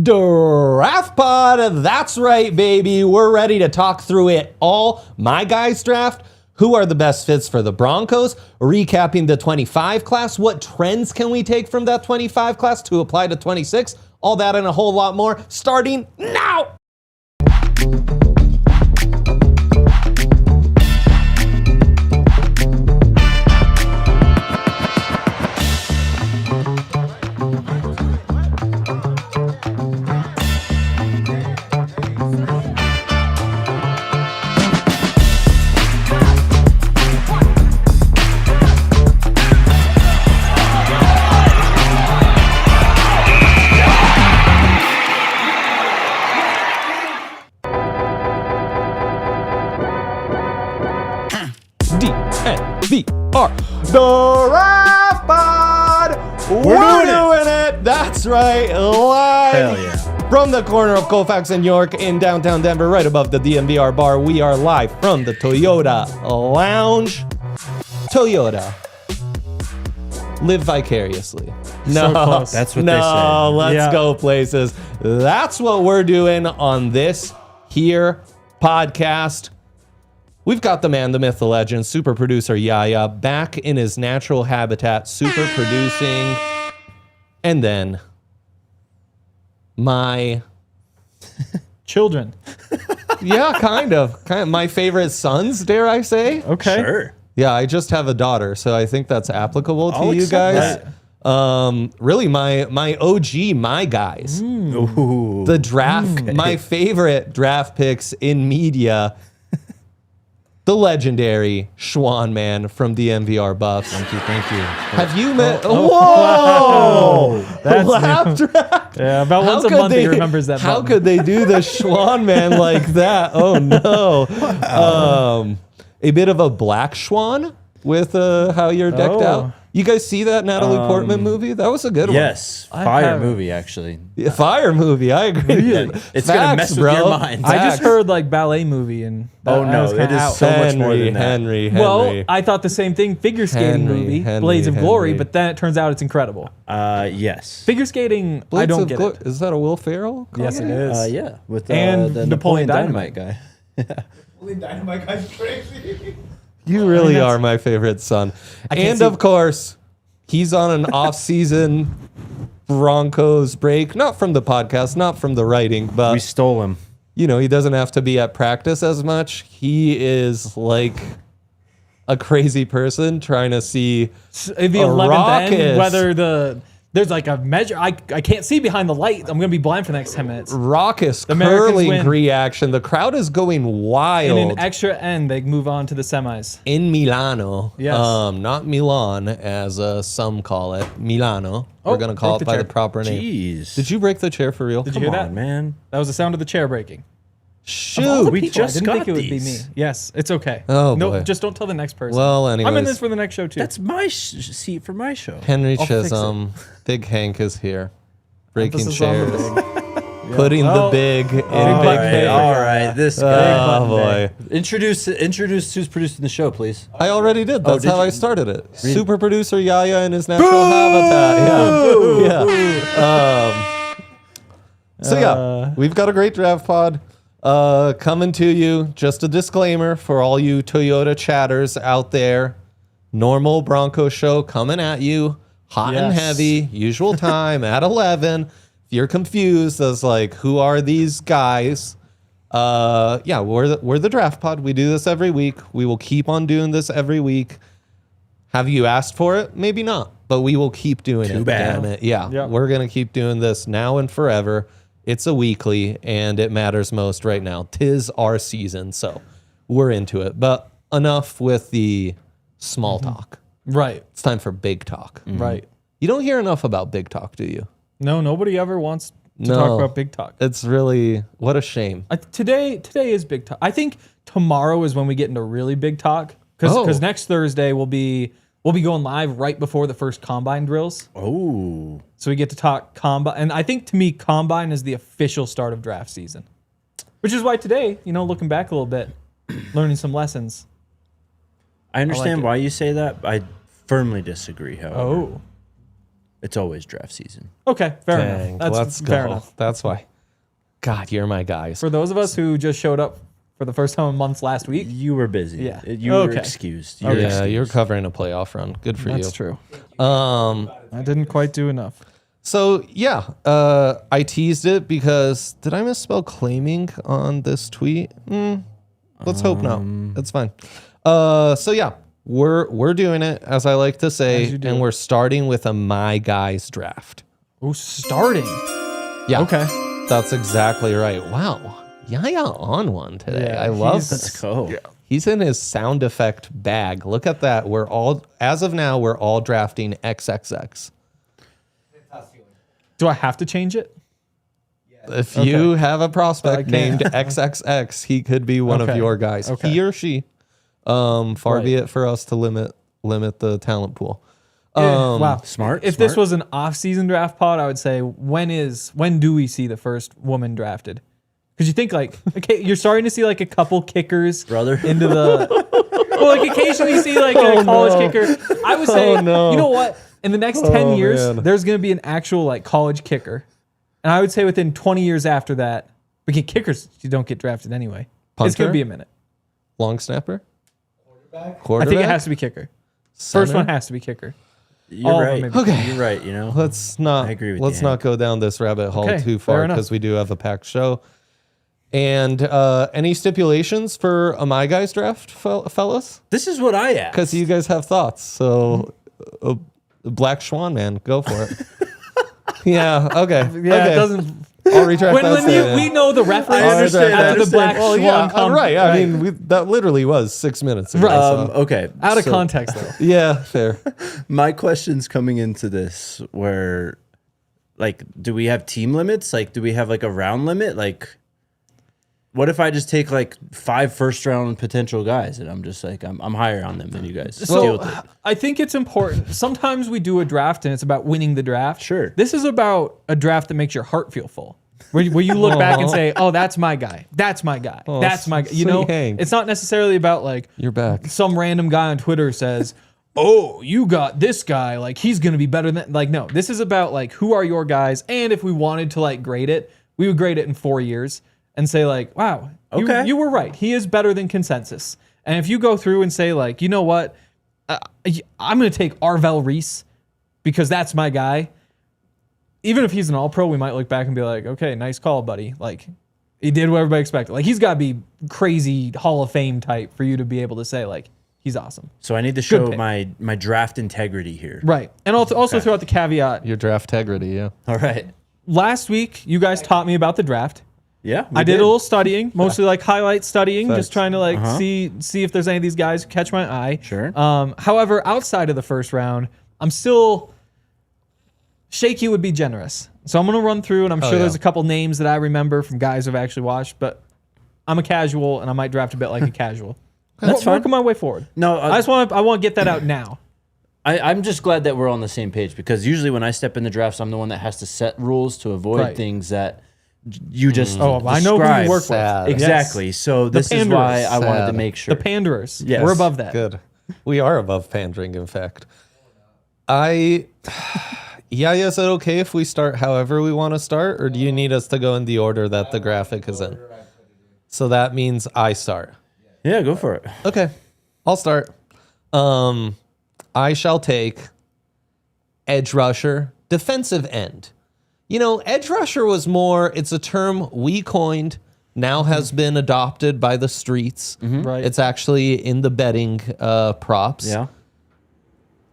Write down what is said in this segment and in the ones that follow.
Draft Pod. That's right, baby. We're ready to talk through it all. My guys draft. Who are the best fits for the Broncos? Recapping the 25 class. What trends can we take from that 25 class to apply to 26? All that and a whole lot more starting now. DNVR Draft Pod. We're doing it. That's right. Live Hell yeah. from the corner of Colfax and York in downtown Denver, right above the DNVR bar. We are live from the Toyota Lounge. Toyota. Live vicariously. No, So close. That's what they say. No, let's Yeah. go places. That's what we're doing on this here podcast. We've got the man, the myth, the legend, super producer Yaya back in his natural habitat, super producing. And then my Children. yeah, kind of my favorite sons, dare I say? Okay. Sure. Yeah, I just have a daughter, so I think that's applicable to I'll you accept guys. Really, my OG, my guys. Ooh. The draft, my favorite draft picks in media. The legendary Schwan Man from DNVR Buffs. Thank you. Have you met? Oh. Whoa! That's Laugh track. Yeah, about once a month he remembers that How button. could they do the Schwan Man like that? Oh no! A bit of a black swan with how you're decked Oh. out. You guys see that Natalie Portman movie? That was a good Yes. I Fire haven't. movie, actually. one. Yeah, fire movie. I agree. Really? It's going to Facts, mess with bro. your mind. I just Facts. heard like ballet movie and that, Oh, I no, was kinda it is out. so much more than that. Henry. Well, I thought the same thing. Figure skating Henry, movie, Blades of Glory, Henry. but then it turns out it's incredible. Yes. Figure skating, I don't get it. Is that a Will Ferrell? Yes, it comedy? is. Yeah. With And the Napoleon Napoleon Dynamite guy. Dynamite guy's crazy. You really that's- are my favorite son. I can't And see- of course, he's on an off-season Broncos break. Not from the podcast, not from the writing, but We stole him. you know, he doesn't have to be at practice as much. He is like a crazy person trying to see The a 11th raucous- end, whether there's like a measure. I can't see behind the light. I'm going to be blind for the next 10 minutes. raucous Americans curling win. reaction. The crowd is going In wild an extra end, they move on to the semis. in Milano. Yes. Not Milan, as some call it. Milano. We're Oh, going to call broke it the by chair. the proper name. Jeez. Did you break the chair for real? Did you Come hear that? on, man. That was the sound of the chair breaking. Shoot. we People, just I didn't got think it would be me. these. Yes, it's okay. Oh, no, boy. just don't tell the next person. Well, I'm in anyways. this for the next show too. That's my seat for my show. Henry I'll fix it. Chisholm, Big Hank is here. Breaking Emphasis on the chairs. big. Putting Well, the big in big Big button Hank. day. All right. This Oh guy. boy. Introduce who's producing the show, please. I already did. That's did how you? I started it. Super producer Yaya in his natural habitat. Yeah. So yeah, we've got a great draft pod coming to you. Just a disclaimer for all you Toyota chatters out there. Normal Bronco show coming at you. Hot and Yes. heavy. Usual time at 11. If you're confused as like, who are these guys? Yeah, we're the draft pod. We do this every week. We will keep on doing this every week. Have you asked for it? Maybe not, but we will keep doing it. Too bad. Damn it. Yeah, Yep. we're gonna keep doing this now and forever. It's a weekly, and it matters most right now. 'Tis our season, so we're into it. But enough with the small talk. right, It's time for big talk. right. You don't hear enough about big talk, do you? No, nobody ever wants to No. talk about big talk. It's really, what a shame. Today is big talk. I think tomorrow is when we get into really big talk because Oh. next Thursday we'll be going live right before the first combine drills. Oh. So we get to talk combine, and I think to me combine is the official start of draft season, which is why today, looking back a little bit, learning some lessons. I understand it. why you say that. I firmly disagree, however. Oh, It's always draft season. Okay, fair Dang, enough. let's fair go. enough. That's why. God, you're my guys. For those of us who just showed up for the first time in months last week, You were busy. Yeah. You were Okay. excused. Yeah, you're covering a playoff run. Good for you. that's true. Um, I didn't quite do enough. So yeah, I teased it because did I misspell claiming on this tweet? Let's hope no. It's fine. So yeah, we're doing it as I like to say, As you do. and we're starting with a my guys draft. Oh, starting. Yeah, Okay. that's exactly right. Wow, Yaya on one today. Yeah, I love he's- this. Let's go. He's in his sound effect bag. Look at that. We're all as of now we're all drafting XXX. Do I have to change it? If you have a prospect I named can't. XXX, he could be one of Okay. your guys. Okay. He or she. Far Right. be it for us to limit the talent pool. Wow. Smart. If this was an off-season draft pod, I would say when do we see the first woman drafted? Because you think like, okay, you're starting to see like a couple kickers Brother. into the. Well, like occasionally you see like a college kicker. I would say, no. you know what? In the next 10 Oh, years, man. there's going to be an actual like college kicker, and I would say within 20 years after that, because kickers you don't get drafted anyway. It's going Punter? to be a minute. Long snapper? I Quarterback? think it has to be kicker. First Center? one has to be kicker. You're all of right. them maybe. Okay. You're right. You know. Let's not. I agree with let's you, not go down this rabbit hole Okay, too fair far enough. because we do have a packed show. And any stipulations for a my guys draft, fellas? This is what I asked. Because you guys have thoughts. So, Black Swan, man, go for it. Yeah. Okay. Yeah, okay. it doesn't. I'll retract that When statement. we know the reference I understand, after I the black understand. swan comes. right. I mean, that literally was 6 minutes ago. Right. so- Okay. Out of so context though. Yeah, fair. My question's coming into this where, like, do we have team limits? Like, do we have like a round limit? Like, what if I just take like 5 first-round potential guys and I'm just like I'm higher on them than you guys? Deal So with it. I think it's important. Sometimes we do a draft and it's about winning the draft. Sure. This is about a draft that makes your heart feel full. Where you look back and say, "Oh, that's my guy. That's my guy. That's my guy." You know, sweet Hank. it's not necessarily about like You're back. some random guy on Twitter says, "Oh, you got this guy. Like he's gonna be better than." Like no, this is about like who are your guys, and if we wanted to like grade it, we would grade it in 4 years and say like, "Wow, Okay. you were right. He is better than consensus." And if you go through and say like, "You know what? I'm gonna take Arvell Reese because that's my guy." Even if he's an all-pro, we might look back and be like, "Okay, nice call, buddy. Like, he did what everybody expected. Like, he's got to be crazy Hall of Fame type for you to be able to say like he's awesome." So I need to show pick. my draft integrity here. Right. And also throw out the caveat. Your draft integrity, yeah. All right. Last week, you guys taught me about the draft. Yeah. I did a little studying, mostly like highlight studying, Facts. just trying to like see if there's any of these guys who catch my eye. Sure. However, outside of the first round, I'm still shaky would be generous. So I'm going to run through, and I'm sure yeah. there's a couple names that I remember from guys who've actually watched, but I'm a casual, and I might draft a bit like a casual. That's fine. Working my way forward. No, I want to get that out now. I'm just glad that we're on the same page because usually when I step in the drafts, I'm the one that has to set rules to avoid Right. things that you just Oh, I know who described. you work Sad. with. Exactly. So this is why panderers. I wanted to Sad. make sure. The panderers. Yes. We're above that. Good. We are above pandering, in fact. Yeah, is it okay if we start however we want to start, or do you need us to go in the order that the graphic is in? So that means I start. Yeah, go for it. Okay, I'll start. I shall take edge rusher, defensive end. You know, edge rusher was more, it's a term we coined, now has been adopted by the streets. Right. It's actually in the betting props. Yeah.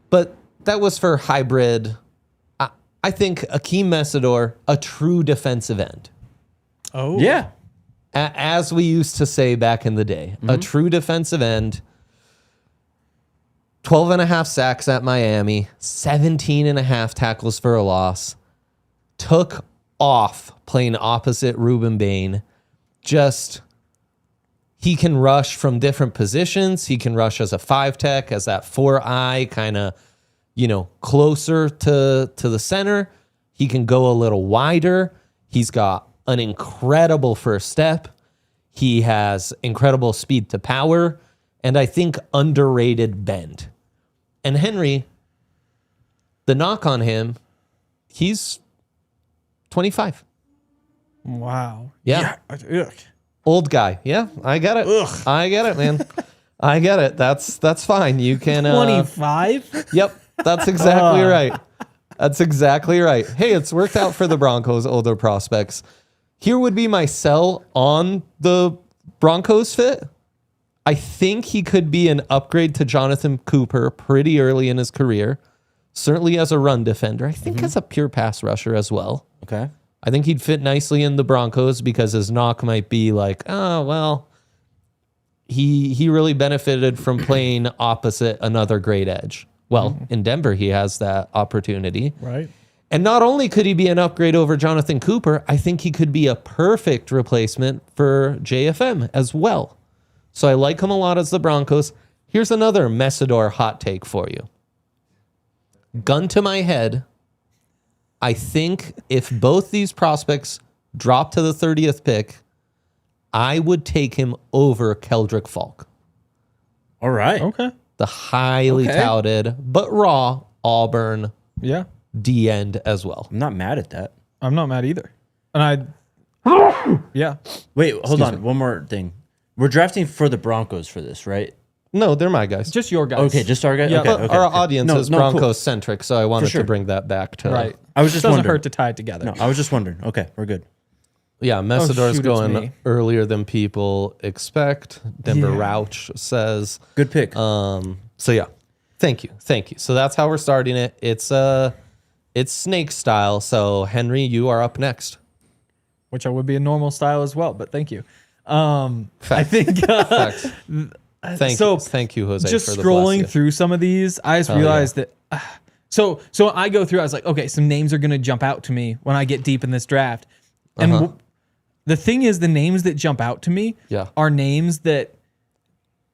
But that was for hybrid. I think Akeem Mesidor, a true defensive end. Oh. Yeah. As we used to say back in the day, a true defensive end. 12 and a half sacks at Miami, 17 and a half tackles for a loss. Took off playing opposite Ruben Bain. Just, he can rush from different positions. He can rush as a 5-tech, as that 4-eye, kind of, closer to the center. He can go a little wider. He's got an incredible first step. He has incredible speed to power, and I think underrated bend. And Henry, the knock on him He's 25. Wow. Yeah. Ugh. Old guy. Yeah, I get it. Ugh. I get it, man. I get it. That's fine. You can 25? Yep, that's exactly right. That's exactly right. Hey, it's worked out for the Broncos' older prospects. Here would be my sell on the Broncos fit. I think he could be an upgrade to Jonathan Cooper pretty early in his career. Certainly as a run defender. I think as a pure pass rusher as well. Okay. I think he'd fit nicely in the Broncos because his knock might be like, oh, well, he really benefited from playing opposite another great edge. Well, in Denver, he has that opportunity. Right. And not only could he be an upgrade over Jonathan Cooper, I think he could be a perfect replacement for JFM as well. So I like him a lot as the Broncos. Here's another Messidor hot take for you. Gun to my head, I think if both these prospects drop to the 30th pick, I would take him over Keldrick Falk. All right. Okay. The highly Okay. touted, but raw Auburn Yeah. D end as well. I'm not mad at that. I'm not mad either. And I, yeah. Wait, hold on. One more thing. We're drafting for the Broncos for this, right? No, they're my guys. Just your guys. Okay, just our guy. Yeah, okay, But okay, our okay. audience No, is no, cool. Broncos centric, so I wanted sure. to bring that back to Right. I was just Doesn't wondering. hurt to tie it together. No, I was just wondering. Okay, we're good. Yeah, Messidor's shoot, it's going me. earlier than people expect. Denver Yeah. Rouch says. Good pick. So yeah, thank you. So that's how we're starting it. It's snake style. So Henry, you are up next. Which I would be a normal style as well, but thank you. I Facts. think Facts. Thank you, Jose. just for the scrolling bless you. through some of these, I just realized that. So I go through. I was like, okay, some names are going to jump out to me when I get deep in this draft, and the thing is, the names that jump out to me are names that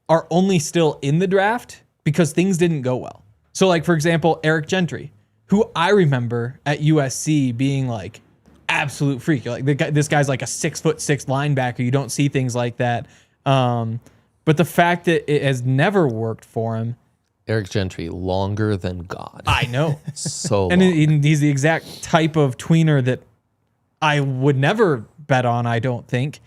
are only still in the draft because things didn't go well. So, like for example, Eric Gentry, who I remember at USC being like absolute freak. Like this guy's like a 6'6" linebacker. You don't see things like that. But the fact that it has never worked for him, Eric Gentry, longer than God. I know. So And long. he's the exact type of tweener that I would never bet on, I don't think.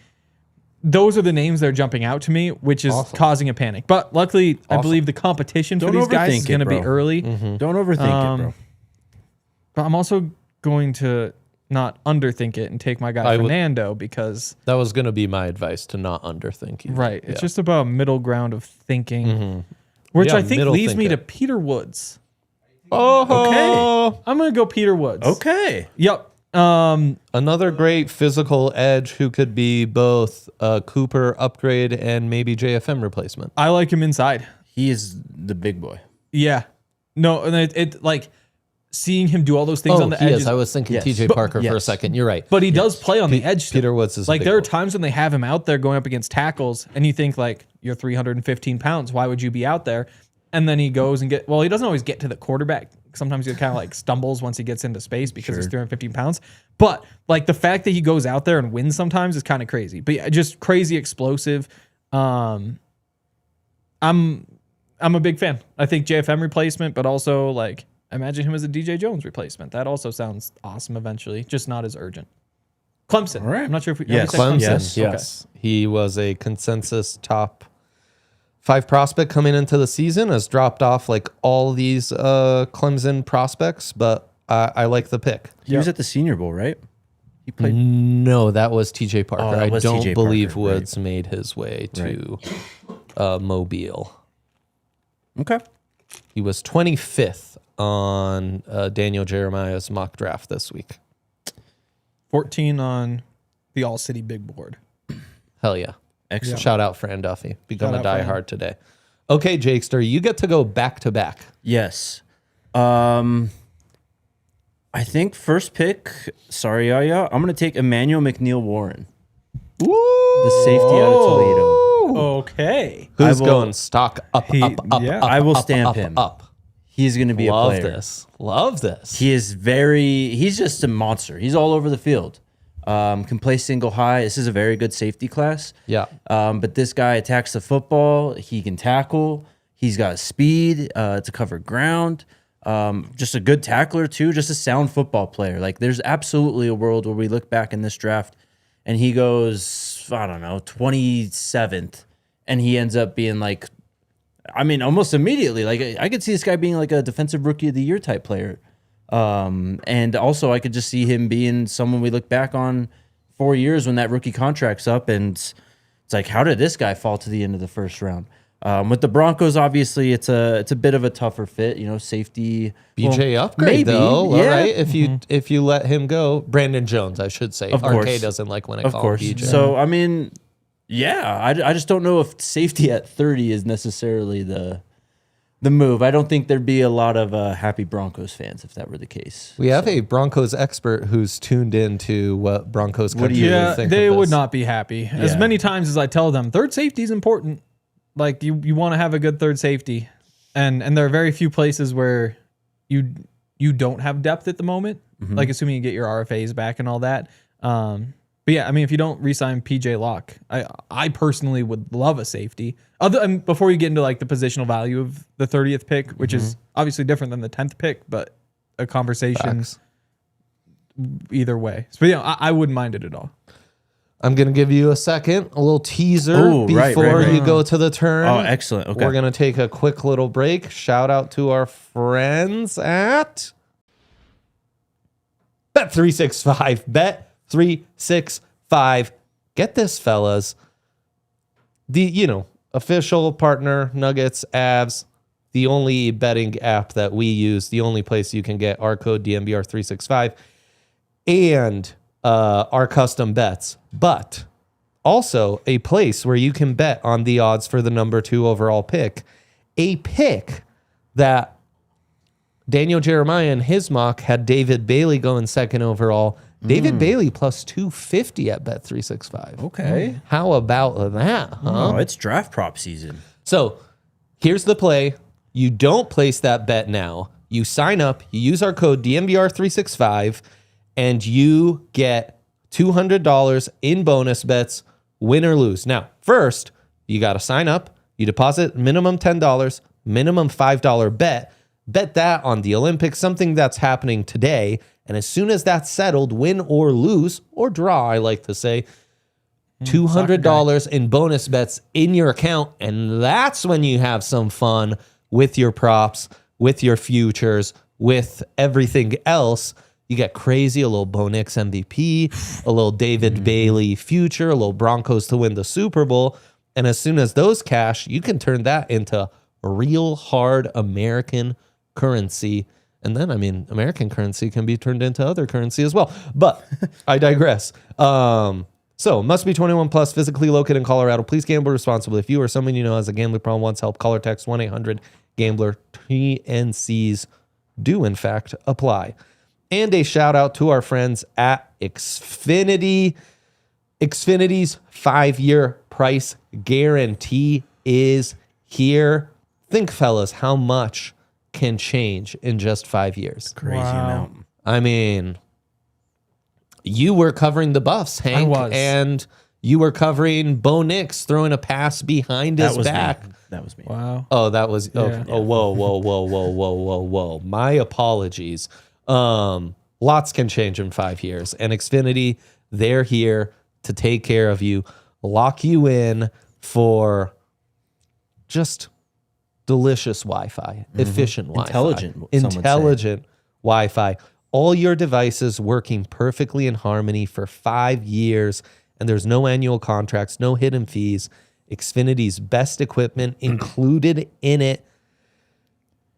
Those are the names that are jumping out to me, which is causing a panic. But luckily, I believe the competition for Don't these guys is overthink it, going to be bro. early. Don't overthink it, bro. But I'm also going to not underthink it and take my guy Fernando because... That was going to be my advice, to not underthink you. Right. Yeah. It's just about a middle ground of thinking, which Yeah, I think middle leads me thinker. to Peter Woods. Okay. I'm going to go Peter Woods. Okay. Yep. Another great physical edge who could be both a Cooper upgrade and maybe JFM replacement. I like him inside. He is the big boy. Yeah. No, and it like seeing him do all those things on the he edges. is. I was thinking Yes. TJ But- Parker for a yes. second. You're right. But he does play on the edge still. Peter Woods is a like big there are boy. times when they have him out there going up against tackles, and you think like you're 315 pounds. Why would you be out there? And then he goes and he doesn't always get to the quarterback. Sometimes he kind of like stumbles once he gets into space because he's 315 pounds. But like the fact that he goes out there and wins sometimes is kind of crazy. But yeah, just crazy explosive. I'm a big fan. I think JFM replacement, but also like imagine him as a DJ Jones replacement. That also sounds awesome eventually, just not as urgent. Clemson. All right. I'm not sure if we Yes. have we said Clemson. Yes. Yes. He was a consensus top 5 prospect coming into the season, has dropped off like all these Clemson prospects, but I like the pick. He was at the Senior Bowl, right? He played. No, that was TJ Parker. Oh, that I was don't TJ believe Parker, right. Woods made his way to Mobile. Okay. He was 25th on Daniel Jeremiah's mock draft this week. 14 on the All City Big Board. Hell yeah. Excellent. Shout out Fran Duffy. Become Shout a out Fran. diehard today. Okay, Jakester, you get to go back to back. Yes. I think first pick, sorry, Yaya, I'm going to take Emmanuel McNeil Warren, the safety out of Toledo. Okay. Who's I will- going stock up, up, yeah. up, I will up, stamp up, him. up. He's going to be Love a player. this. Love this. He is he's just a monster. He's all over the field. Can play single high. This is a very good safety class. Yeah. But this guy attacks the football. He can tackle. He's got speed to cover ground. Just a good tackler too, just a sound football player. Like there's absolutely a world where we look back in this draft and he goes, I don't know, 27th, and he ends up being like, I mean, almost immediately, like I could see this guy being like a defensive rookie of the year type player. And also I could just see him being someone we look back on 4 years when that rookie contract's up, and it's like, how did this guy fall to the end of the first round? With the Broncos, obviously, it's a bit of a tougher fit. Safety. BJ upgrade though, all right? If you let him go, Brandon Jones, I should say. Of RK course. doesn't like when I Of call course. him BJ. So I mean, yeah, I just don't know if safety at 30 is necessarily the move. I don't think there'd be a lot of happy Broncos fans if that were the case. We have a Broncos expert who's tuned into what Broncos country Yeah, think they of would this. not be happy. As Yeah. many times as I tell them, third safety is important. Like you want to have a good third safety, and there are very few places where you don't have depth at the moment. Like assuming you get your RFAs back and all that. But yeah, I mean, if you don't re-sign PJ Locke, I personally would love a safety. Before you get into like the positional value of the 30th pick, which is obviously different than the 10th pick, but a conversation Facts. either way. So yeah, I wouldn't mind it at all. I'm going to give you a second, a little teaser Oh, right, before right. you go to the turn. Oh, excellent. Okay. We're going to take a quick little break. Shout out to our friends at Bet365. Bet365. Get this, fellas. The, official partner, Nuggets, Avs, the only betting app that we use, the only place you can get our code DNVR365 and our custom bets, but also a place where you can bet on the odds for the number 2 overall pick, a pick that Daniel Jeremiah in his mock had David Bailey going 2nd overall. David Bailey plus 250 at Bet365. Okay. How about that, huh? Oh, it's draft prop season. So here's the play. You don't place that bet now. You sign up, you use our code DNVR365, and you get $200 in bonus bets, win or lose. Now, first, you got to sign up. You deposit minimum $10, minimum $5 bet. Bet that on the Olympics, something that's happening today. And as soon as that's settled, win or lose, or draw, I like to say, $200 in bonus bets in your account. And that's when you have some fun with your props, with your futures, with everything else. You get crazy, a little Bo Nix MVP, a little David Bailey future, a little Broncos to win the Super Bowl. And as soon as those cash, you can turn that into real hard American currency. And then, American currency can be turned into other currency as well. But I digress. So, must be 21 plus, physically located in Colorado. Please gamble responsibly. If you or someone you know has a gambling problem, wants help, call or text 1-800-GAMBLER. TNCs do, in fact, apply. And a shout out to our friends at Xfinity. Xfinity's 5-year price guarantee is here. Think, fellas, how much can change in just 5 years? Crazy amount. I mean, you were covering the Buffs, Hank. I was. And you were covering Bo Nix throwing a pass behind his back. That was me. Wow. Oh, that was Yeah. whoa. My apologies. Lots can change in 5 years. And Xfinity, they're here to take care of you, lock you in for just delicious Wi-Fi, efficient Wi-Fi. Intelligent, some would say. Intelligent Wi-Fi. All your devices working perfectly in harmony for 5 years, and there's no annual contracts, no hidden fees. Xfinity's best equipment included in it.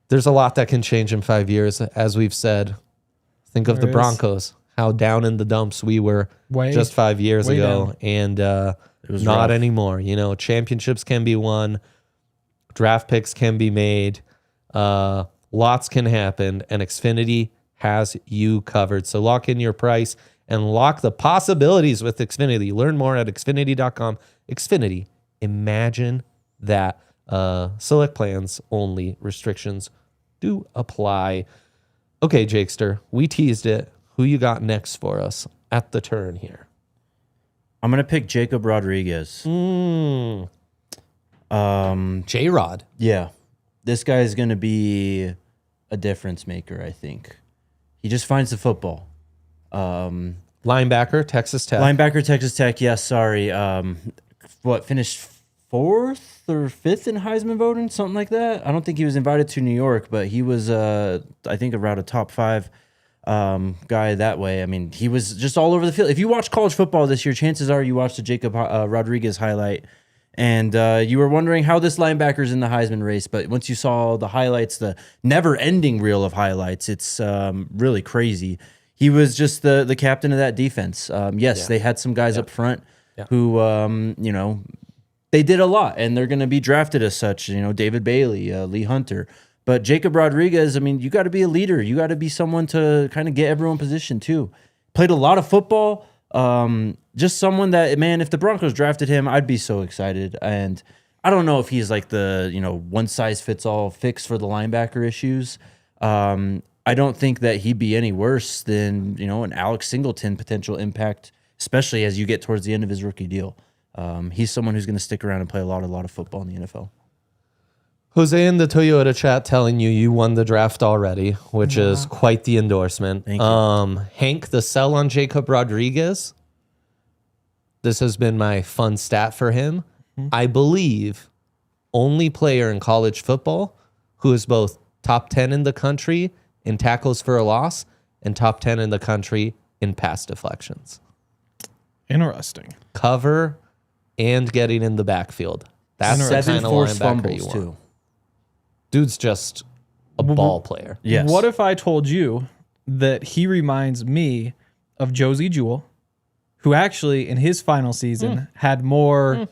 There's a lot that can change in 5 years, as we've said. Think of There the is. Broncos, how down in the dumps we were Way- just 5 years way ago, down. and was not rough. anymore. Championships can be won, draft picks can be made, lots can happen, and Xfinity has you covered. So lock in your price and lock the possibilities with Xfinity. Learn more at Xfinity.com. Xfinity, imagine that. Select plans only. Restrictions do apply. Okay, Jakester, we teased it. Who you got next for us at the turn here? I'm gonna pick Jacob Rodriguez. J-Rod. Yeah, this guy is gonna be a difference maker, I think. He just finds the football. Linebacker, Texas Tech. Linebacker, Texas Tech. Yes, sorry. Finished 4th or 5th in Heisman voting, something like that. I don't think he was invited to New York, but he was, I think, around a top 5 guy that way. I mean, he was just all over the field. If you watch college football this year, chances are you watched the Jacob Rodriguez highlight, and you were wondering how this linebacker's in the Heisman race. But once you saw the highlights, the never-ending reel of highlights, it's really crazy. He was just the captain of that defense. Yes, they had some guys up front who, they did a lot, and they're going to be drafted as such. David Bailey, Lee Hunter. But Jacob Rodriguez, I mean, you got to be a leader. You got to be someone to kind of get everyone positioned too. Played a lot of football. Just someone that, man, if the Broncos drafted him, I'd be so excited. And I don't know if he's like the, one-size-fits-all fix for the linebacker issues. I don't think that he'd be any worse than, an Alex Singleton potential impact, especially as you get towards the end of his rookie deal. He's someone who's going to stick around and play a lot of football in the NFL. Jose in the Toyota chat telling you won the draft already, which is quite the endorsement. Thank you. Hank, the sell on Jacob Rodriguez. This has been my fun stat for him. I believe only player in college football who is both top 10 in the country in tackles for a loss and top 10 in the country in pass deflections. Interesting. Cover and getting in the backfield. That's the 7 kind of forced linebacker fumbles you want. too. Dude's just a ball player. Yes. What if I told you that he reminds me of Josie Jewell, who actually in his final season had more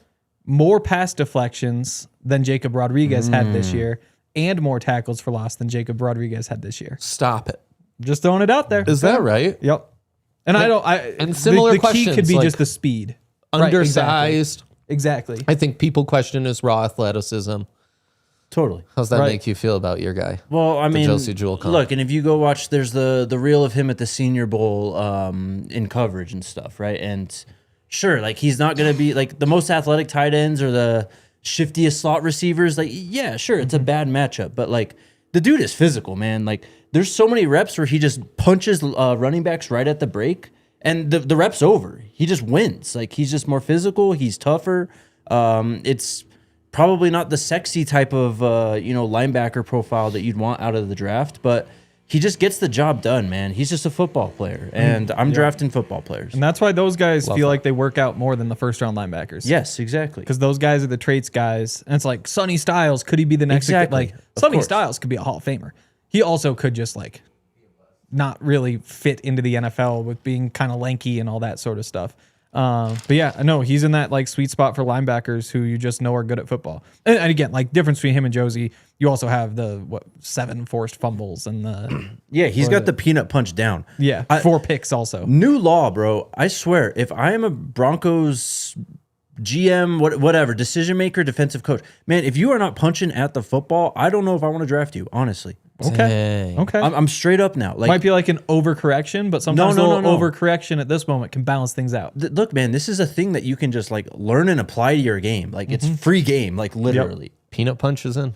pass deflections than Jacob Rodriguez had this year, and more tackles for loss than Jacob Rodriguez had this year? Stop it. Just throwing it out there. Is that right? Yep. And similar the key questions, could be like just the speed. Undersized. Right, exactly. I think people question his raw athleticism. Totally. How's that Right. make you feel about your guy? Well, I mean, Josie Jewell comp. look, and if you go watch, there's the reel of him at the Senior Bowl in coverage and stuff, right? And sure, like he's not going to be like the most athletic tight ends or the shiftiest slot receivers. Like, yeah, sure, it's a bad matchup, but like the dude is physical, man. Like there's so many reps where he just punches running backs right at the break, and the rep's over. He just wins. Like he's just more physical. He's tougher. It's probably not the sexy type of linebacker profile that you'd want out of the draft, but he just gets the job done, man. He's just a football player, and I'm drafting football players. And that's why those guys feel like they work out more than the first round linebackers. Yes, exactly. Because those guys are the traits guys. And it's like Sonny Styles, could he be the next? Exactly. Like Of Sonny course. Styles could be a Hall of Famer. He also could just like not really fit into the NFL with being kind of lanky and all that sort of stuff. But yeah, I know he's in that like sweet spot for linebackers who you just know are good at football. And again, like difference between him and Josie, you also have the 7 forced fumbles and the He's got the peanut punch down. 4 picks also. New law, bro. I swear, if I am a Broncos GM, whatever, decision maker, defensive coach, man, if you are not punching at the football, I don't know if I want to draft you, honestly. Okay. Dang. Okay. I'm straight up now. Like, Might be like an overcorrection, but sometimes No, a no, little no. overcorrection at this moment can balance things out. look, man, this is a thing that you can just like learn and apply to your game. Like it's free game, like literally. Peanut punch is in.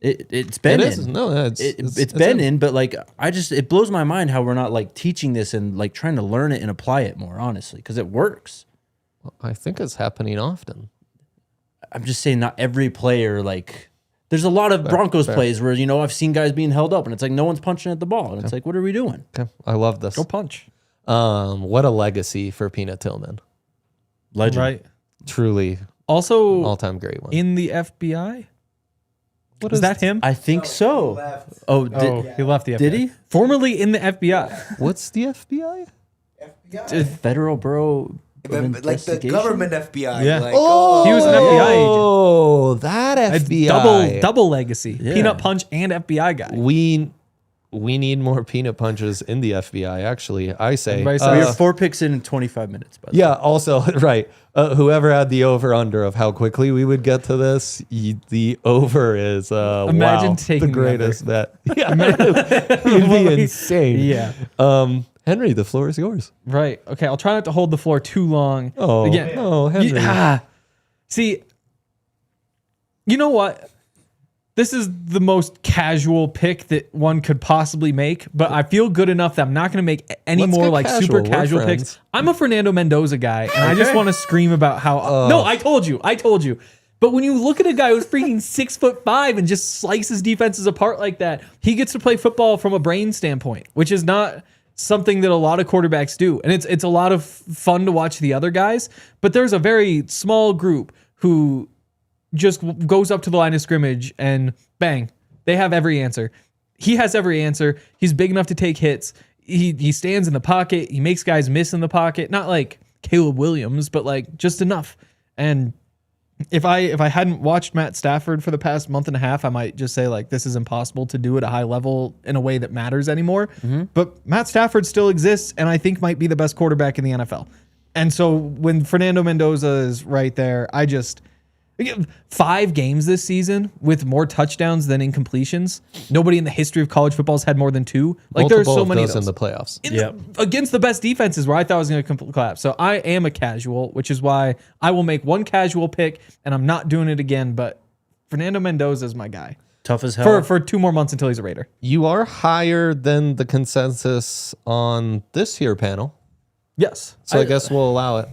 It's been It is. in. No, It's been in, but like it blows my mind how we're not like teaching this and like trying to learn it and apply it more, honestly, because it works. I think it's happening often. I'm just saying, not every player like. There's a lot of Broncos plays where I've seen guys being held up and it's like no one's punching at the ball and it's like, what are we doing? Okay, I love this. Go punch. What a legacy for Peanut Tillman. Legend. Right. Truly, Also all-time great one. in the FBI. What Is that him? I think so. Left. Oh, He left the FBI. did he? Formerly in the FBI. What's the FBI? FBI. Federal Bureau of Like the Investigation? government FBI. Yeah. Like, He was an FBI agent. Oh, that It's FBI. double legacy. Yeah. Peanut punch and FBI guy. We need more peanut punches in the FBI. Actually, I say. Everybody We says- have 4 picks in 25 minutes. By the way. Yeah. Also, right. Whoever had the over under of how quickly we would get to this, the over is Imagine wow, taking the the greatest bet. Yeah, it'd be insane. Yeah. Henry, the floor is yours. Right. Okay. I'll try not to hold the floor too long. Oh, Again, no, Henry. See, you know what? this is the most casual pick that one could possibly make, but I feel good enough that I'm not going to make any Let's more get like casual. super We're casual friends. picks. I'm a Fernando Mendoza guy, and I just want to scream about how. No, I told you. But when you look at a guy who's freaking 6'5" and just slices defenses apart like that, he gets to play football from a brain standpoint, which is not something that a lot of quarterbacks do. And it's a lot of fun to watch the other guys, but there's a very small group who just goes up to the line of scrimmage and bang, they have every answer. He has every answer. He's big enough to take hits. He stands in the pocket. He makes guys miss in the pocket. Not like Caleb Williams, but like just enough. And if I hadn't watched Matt Stafford for the past month and a half, I might just say like this is impossible to do at a high level in a way that matters anymore. But Matt Stafford still exists, and I think might be the best quarterback in the NFL. And so when Fernando Mendoza is right there, 5 games this season with more touchdowns than incompletions. Nobody in the history of college football has had more than 2. Like there's so many of those in the playoffs. Against the best defenses where I thought I was going to collapse. So I am a casual, which is why I will make one casual pick, and I'm not doing it again. But Fernando Mendoza is my guy. Tough as hell. For 2 more months until he's a Raider. You are higher than the consensus on this here panel, Yes. so I guess we'll allow it.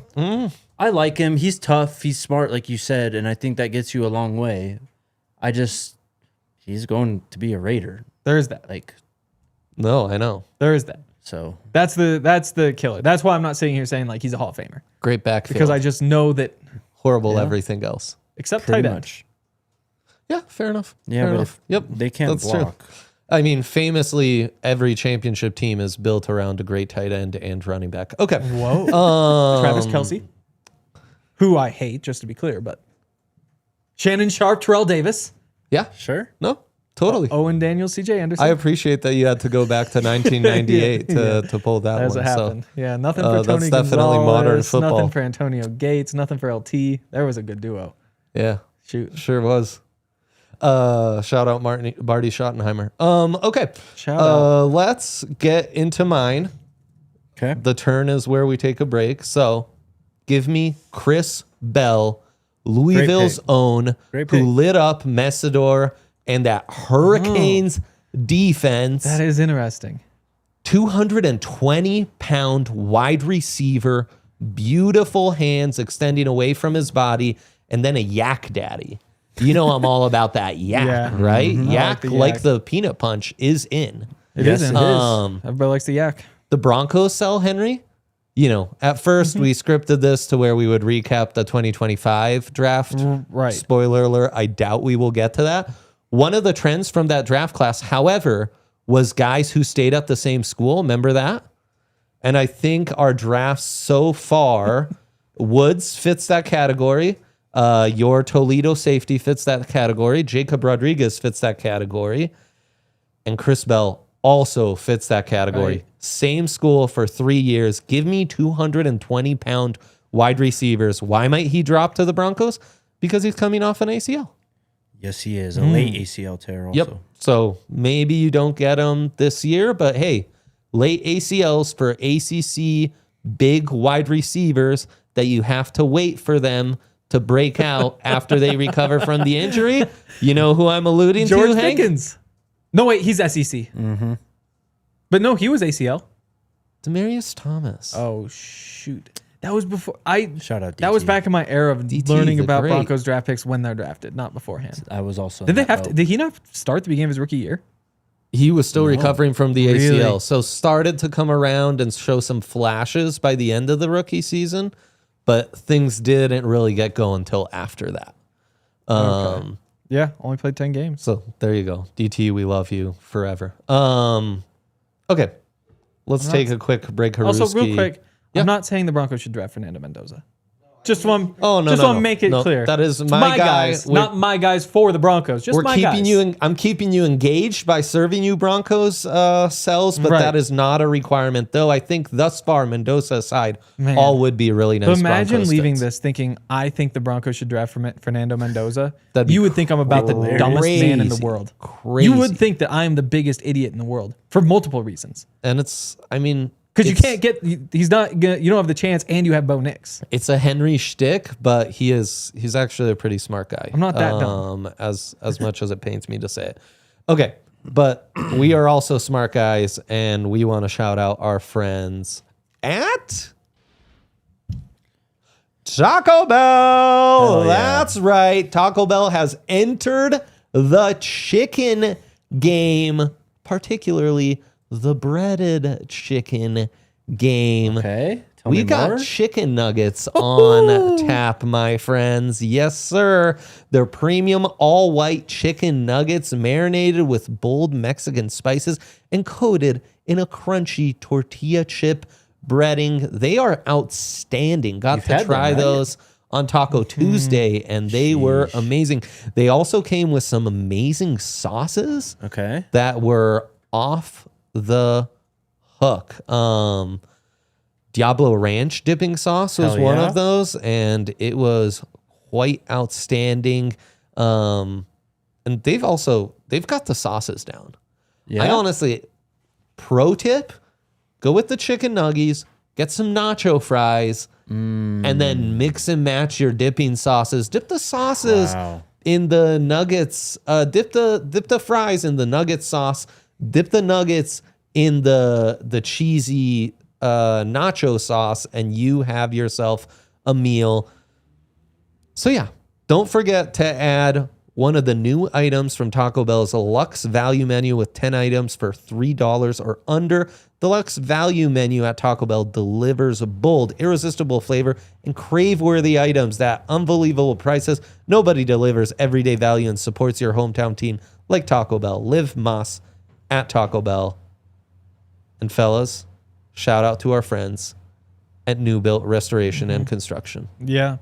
I like him. He's tough. He's smart, like you said, and I think that gets you a long way. He's going to be a Raider. There is that. Like, No, I know. There is that. so That's the killer. That's why I'm not sitting here saying like he's a Hall of Famer. Great backfield. Because I just know that horrible everything else. except pretty tight end. much. Yeah, fair enough. Yeah, fair but enough. Yep, they can't that's true. block. I mean, famously, every championship team is built around a great tight end and running back. Okay. Whoa. Travis Kelce, who I hate, just to be clear, but Shannon Sharp, Terrell Davis, Yeah. Sure. No, totally. Owen Daniels, CJ Anderson. I appreciate that you had to go back to 1998 to pull that As one. it happened. Yeah, nothing for that's Tony definitely Gonzalez, modern football. nothing for Antonio Gates, nothing for LT. There was a good duo. Yeah, Shoot. sure was. Shout out Barty Schottenheimer. Okay. Shout out. Let's get into mine. Okay. The turn is where we take a break. So give me Chris Bell, Louisville's pick. own, Great who pick. lit up Messidor and that Hurricanes defense. That is interesting. 220-pound wide receiver, beautiful hands extending away from his body, and then a yak daddy. You know I'm all about that yak, Yeah. right? I like Yak, the like yak. the peanut punch, is in. It Yes, is. it is. Everybody likes the yak. The Broncos sell Henry. You know, at first we scripted this to where we would recap the 2025 draft. Right. Spoiler alert, I doubt we will get to that. One of the trends from that draft class, however, was guys who stayed at the same school. Remember that? And I think our drafts so far, Woods fits that category. Your Toledo safety fits that category. Jacob Rodriguez fits that category. And Chris Bell also fits that category. Right. Same school for 3 years. Give me 220-pound wide receivers. Why might he drop to the Broncos? Because he's coming off an ACL. Yes, he is. A late ACL tear also. Yep. So maybe you don't get him this year, but hey, late ACLs for ACC big wide receivers that you have to wait for them to break out after they recover from the injury. You know who I'm alluding George to, Hank? Pickens. No, wait, he's SEC. Mm-hmm. But no, he was ACL. Demarius Thomas. Oh, shoot. That was before Shout out That was DT. back in my era of DT, learning the about great. Broncos draft picks when they're drafted, not beforehand. I was also. Did they have to? Did he not start at the beginning of his rookie year? He was still recovering from the ACL, Really? so started to come around and show some flashes by the end of the rookie season, but things didn't really get going until after that. Yeah, only played 10 games. So there you go. DT, we love you forever. Okay. Let's take a quick break. Also, real quick, Yeah. I'm not saying the Broncos should draft Fernando Mendoza. Just want Oh, no, just no, want no. to make it No, clear. that is It's my guy. guys, not my guys for the Broncos. Just We're my keeping guys. I'm keeping you engaged by serving you Broncos cells, but Right. that is not a requirement. Though I think thus far, Mendoza aside, Man. all would be really nice. But imagine Broncos leaving fits. this thinking I think the Broncos should draft Fernando Mendoza. That'd be You would think I'm about the dumbest man in the crazy. world. Crazy. You would think that I am the biggest idiot in the world for multiple reasons. And it's, I mean, Because you can't get, he's not gonna, you don't have the chance, and you have Bo Nix. It's a Henry shtick, but he's actually a pretty smart guy. I'm not that dumb. As much as it pains me to say it. Okay, but we are also smart guys, and we want to shout out our friends at Taco Bell. Yeah. That's right. Taco Bell has entered the chicken game, particularly the breaded chicken game. Okay. Tell We me got more. chicken nuggets on tap, my friends. Yes, sir. They're premium all-white chicken nuggets marinated with bold Mexican spices and coated in a crunchy tortilla chip breading. They are outstanding. Got You've to had them, try right? those on Taco Tuesday, and they were amazing. They also came with some amazing sauces Okay. that were off the hook. Diablo Ranch dipping sauce was Hell one yeah. of those, and it was quite outstanding. And they've got the sauces down. Yeah. I honestly, pro tip, go with the chicken nuggies, get some nacho fries, and then mix and match your dipping sauces. Dip the sauces Wow. in the nuggets. Dip the fries in the nugget sauce. Dip the nuggets in the cheesy nacho sauce, and you have yourself a meal. So yeah, don't forget to add one of the new items from Taco Bell's Luxe Value Menu with 10 items for $3 or under. The Luxe Value Menu at Taco Bell delivers a bold, irresistible flavor and crave-worthy items at unbelievable prices. Nobody delivers everyday value and supports your hometown team like Taco Bell. Live Mas at Taco Bell. And fellas, shout out to our friends at New Built Restoration and Construction. Yeah.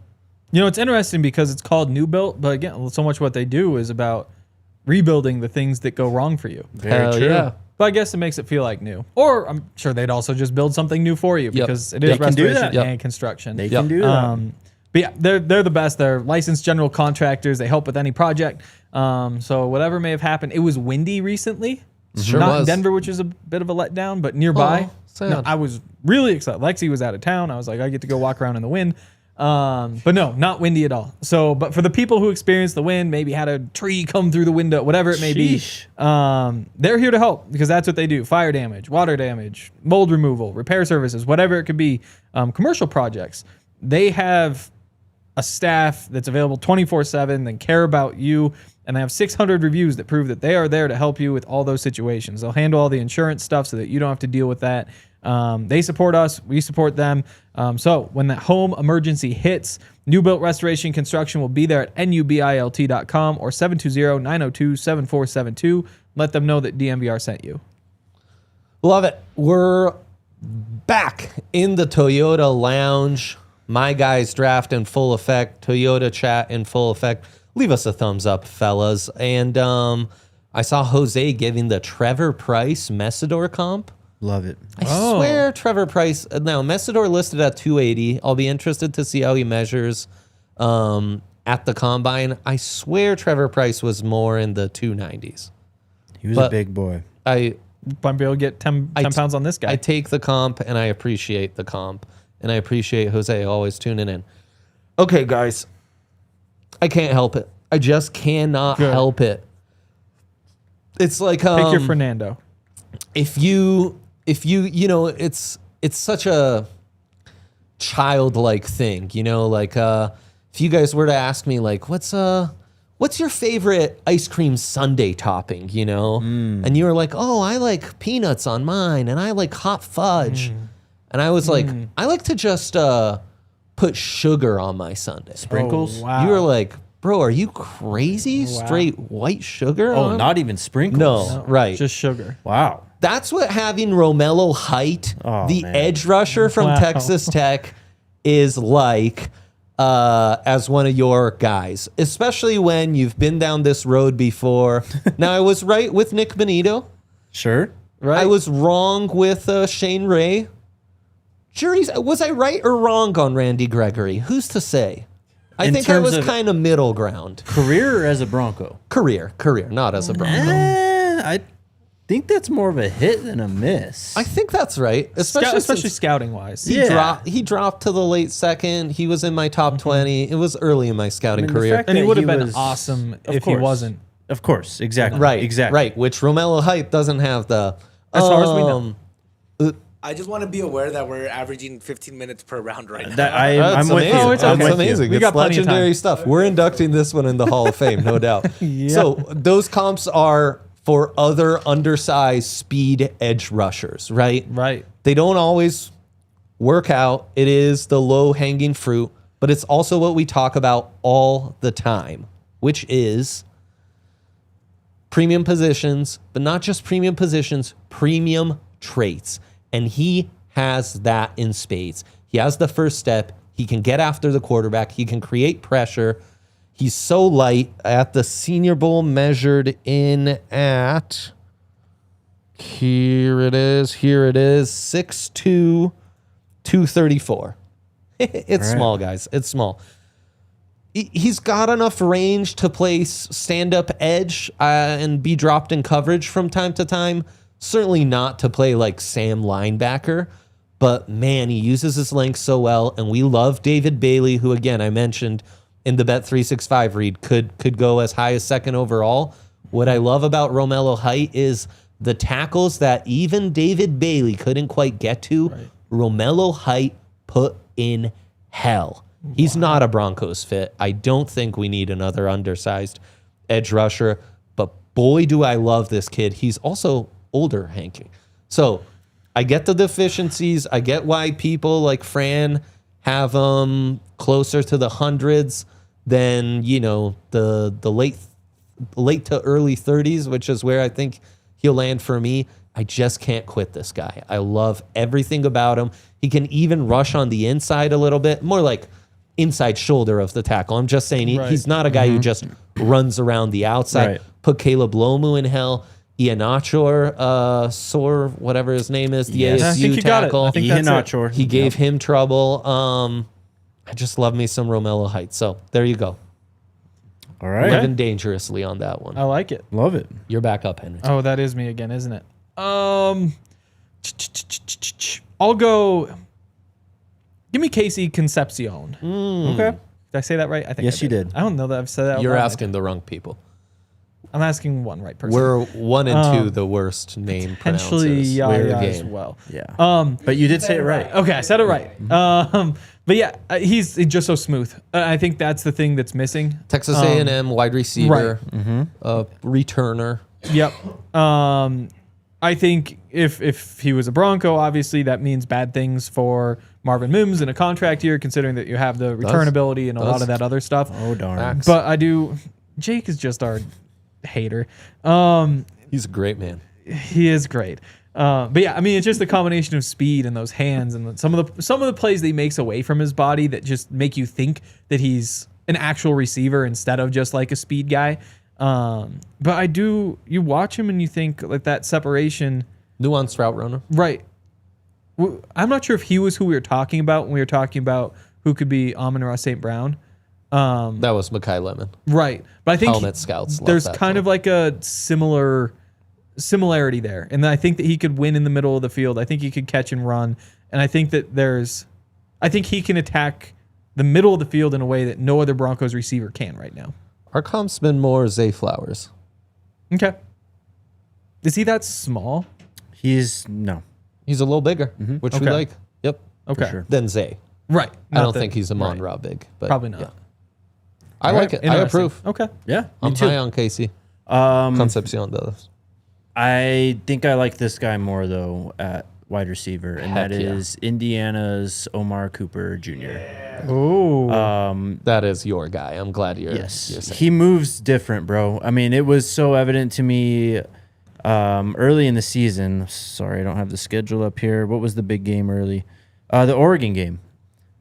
You know, it's interesting because it's called New Built, but again, so much what they do is about rebuilding the things that go wrong for you. Very Hell true. yeah. But I guess it makes it feel like new. Or I'm sure they'd also just build something new for you because it is They can do restoration that. and construction. They can do that. But yeah, they're the best. They're licensed general contractors. They help with any project. So whatever may have happened, it was windy recently. Sure Not in was. Denver, which is a bit of a letdown, but nearby. Oh, sad. No, I was really excited. Lexi was out of town. I was like, I get to go walk around in the wind. But no, not windy at all. So, but for the people who experienced the wind, maybe had a tree come through the window, whatever it may Sheesh. be, they're here to help because that's what they do. Fire damage, water damage, mold removal, repair services, whatever it could be, commercial projects. They have a staff that's available 24/7 and care about you. And they have 600 reviews that prove that they are there to help you with all those situations. They'll handle all the insurance stuff so that you don't have to deal with that. They support us. We support them. So when that home emergency hits, New Built Restoration Construction will be there at nubilt.com or 720-902-7472. Let them know that DNVR sent you. Love it. We're back in the Toyota Lounge. My guys draft in full effect. Toyota chat in full effect. Leave us a thumbs up, fellas. And I saw Jose giving the Trevor Price Messidor comp. Love it. I swear Trevor Price. Now, Messidor listed at 280. I'll be interested to see how he measures at the combine. I swear Trevor Price was more in the 290s. He was But a big boy. I Might be able to get 10 pounds on this guy. I take the comp and I appreciate the comp. And I appreciate Jose always tuning in. Okay, guys. I can't help it. I just cannot help it. It's like Pick your Fernando. if you know, it's such a childlike thing, you know, like if you guys were to ask me like what's your favorite ice cream sundae topping, you know? And you were like, "Oh, I like peanuts on mine and I like hot fudge." And I was like, "I like to just put sugar on my sundae." Sprinkles? Oh, wow. You were like, "Bro, are you crazy? Straight white sugar?" Oh, on? not even sprinkles. No, right. Just sugar. Wow. That's what having Romello Height, Oh, the man. edge rusher from Wow. Texas Tech, is like as one of your guys, especially when you've been down this road before. Now, I was right with Nick Benito. Sure. Right? I was wrong with Shane Ray. Was I right or wrong on Randy Gregory? Who's to say? I In think I terms was of- kind of middle ground. Career or as a Bronco? Career, not as a Bronco. think that's more of a hit than a miss. I think that's right, especially scouting wise. He dropped to the late second. He was in my top 20. It was early in my scouting the career. fact And he that would have he been was- awesome Of if he course. wasn't. Of course, exactly. Right, exactly. right. Which Romello Height doesn't have the. As far as we know. I just want to be aware that we're averaging 15 minutes per round right now. That's That's I'm with amazing. you. it's I'm okay. That's with you. amazing. We It's got plenty of legendary time. stuff. We're inducting this one in the Hall of Fame, no doubt. So those comps are for other undersized speed edge rushers, right? Right. They don't always work out. It is the low hanging fruit, but it's also what we talk about all the time, which is premium positions, but not just premium positions, premium traits. And he has that in spades. He has the first step. He can get after the quarterback. He can create pressure. He's so light. At the Senior Bowl, measured in at, here it is, 6'2", 234. It's small, guys. It's small. He's got enough range to play stand-up edge and be dropped in coverage from time to time. Certainly not to play like Sam linebacker, but man, he uses his length so well. And we love David Bailey, who again I mentioned in the Bet365 read could go as high as second overall. What I love about Romello Height is the tackles that even David Bailey couldn't quite get to. Right. Romello Height put in hell. He's not a Broncos fit. I don't think we need another undersized edge rusher, but boy, do I love this kid. He's also older, Hanky. So I get the deficiencies. I get why people like Fran have him closer to the hundreds than, the late to early 30s, which is where I think he'll land for me. I just can't quit this guy. I love everything about him. He can even rush on the inside a little bit, more like inside shoulder of the tackle. I'm just saying he's not a guy who just runs around the outside. Right. Put Caleb Lomu in hell. Iheanacho, Sor, whatever his name is, the Yes. I think ASU you got it. tackle. I think that's it. Iheanacho. He gave him trouble. I just love me some Romello Height. So there you go. All right. Living dangerously on that one. I like it. Love it. You're back up, Henry. Oh, that is me again, isn't it? I'll go. Give me Casey Concepcion. Okay. Did I say that right? I think Yes, you did. I don't know that I've said that. out You're loud. asking the wrong people. I'm asking one right person. We're 1 and 2 the worst name Potentially pronouncers. Weird Yaya as game. well. Yeah. But you did say it right. Okay, I said it right. But yeah, he's just so smooth. I think that's the thing that's missing. Texas A&M wide receiver, returner. Yep. I think if he was a Bronco, obviously that means bad things for Marvin Mims in a contract year, considering that you have the returnability and a lot of that other stuff. Oh, darn. Facts. But I do. Jake is just our hater. He's a great man. He is great. But yeah, I mean, it's just a combination of speed and those hands and some of the plays that he makes away from his body that just make you think that he's an actual receiver instead of just like a speed guy. But you watch him and you think like that separation. Nuanced route runner. Right. I'm not sure if he was who we were talking about when we were talking about who could be Amon-Ra St. Brown. That was Mekhi Lemon. Right. But I think Helmet Scouts love there's that kind of like a similarity there. And I think that he could win in the middle of the field. I think he could catch and run. And I think that I think he can attack the middle of the field in a way that no other Broncos receiver can right now. Our comp's been more Zay Flowers. Okay. Is he that small? No. He's a little bigger, which we Okay. like. Yep. Okay. sure. Then Zay. Right. I don't think he's a Mon-Ra big. But Probably not. yeah. I like it. I Interesting. approve. Okay. Yeah. Me I'm too. high on Casey. Concepcion does. I think I like this guy more though at wide receiver, and Heck that yeah. is Indiana's Omar Cooper Jr. Ooh. That is your guy. I'm glad you're Yes, saying. he moves different, bro. I mean, it was so evident to me early in the season. Sorry, I don't have the schedule up here. What was the big game early? The Oregon game.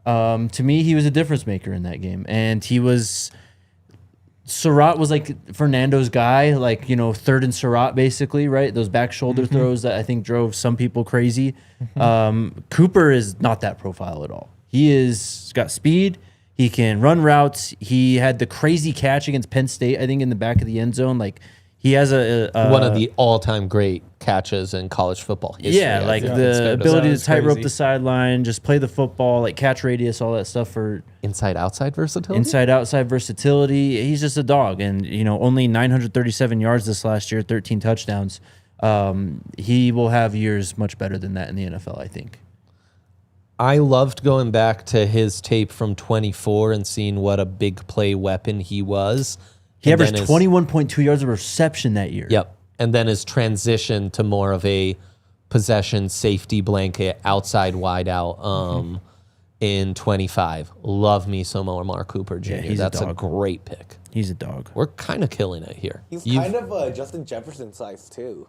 To me, he was a difference maker in that game, and Surratt was like Fernando's guy, like, third and Surratt basically, right? Those back shoulder throws that I think drove some people crazy. Cooper is not that profile at all. He's got speed. He can run routes. He had the crazy catch against Penn State, I think, in the back of the end zone. Like, He has a one of the all-time great catches in college football history. yeah, I like think it's fair the to ability say. to tightrope Crazy. the sideline, just play the football, like catch radius, all that stuff for say. Inside-outside versatility. inside outside versatility. He's just a dog, and only 937 yards this last year, 13 touchdowns. He will have years much better than that in the NFL, I think. I loved going back to his tape from 24 and seeing what a big play weapon he was. He And averaged then his- 21.2 yards of reception that year. Yep. And then his transition to more of a possession safety blanket outside wide out in 25. Love me some Amari Cooper Jr. he's a That's a dog. great pick. He's a dog. We're kind of killing it here. He's You've- kind of Justin Jefferson size too.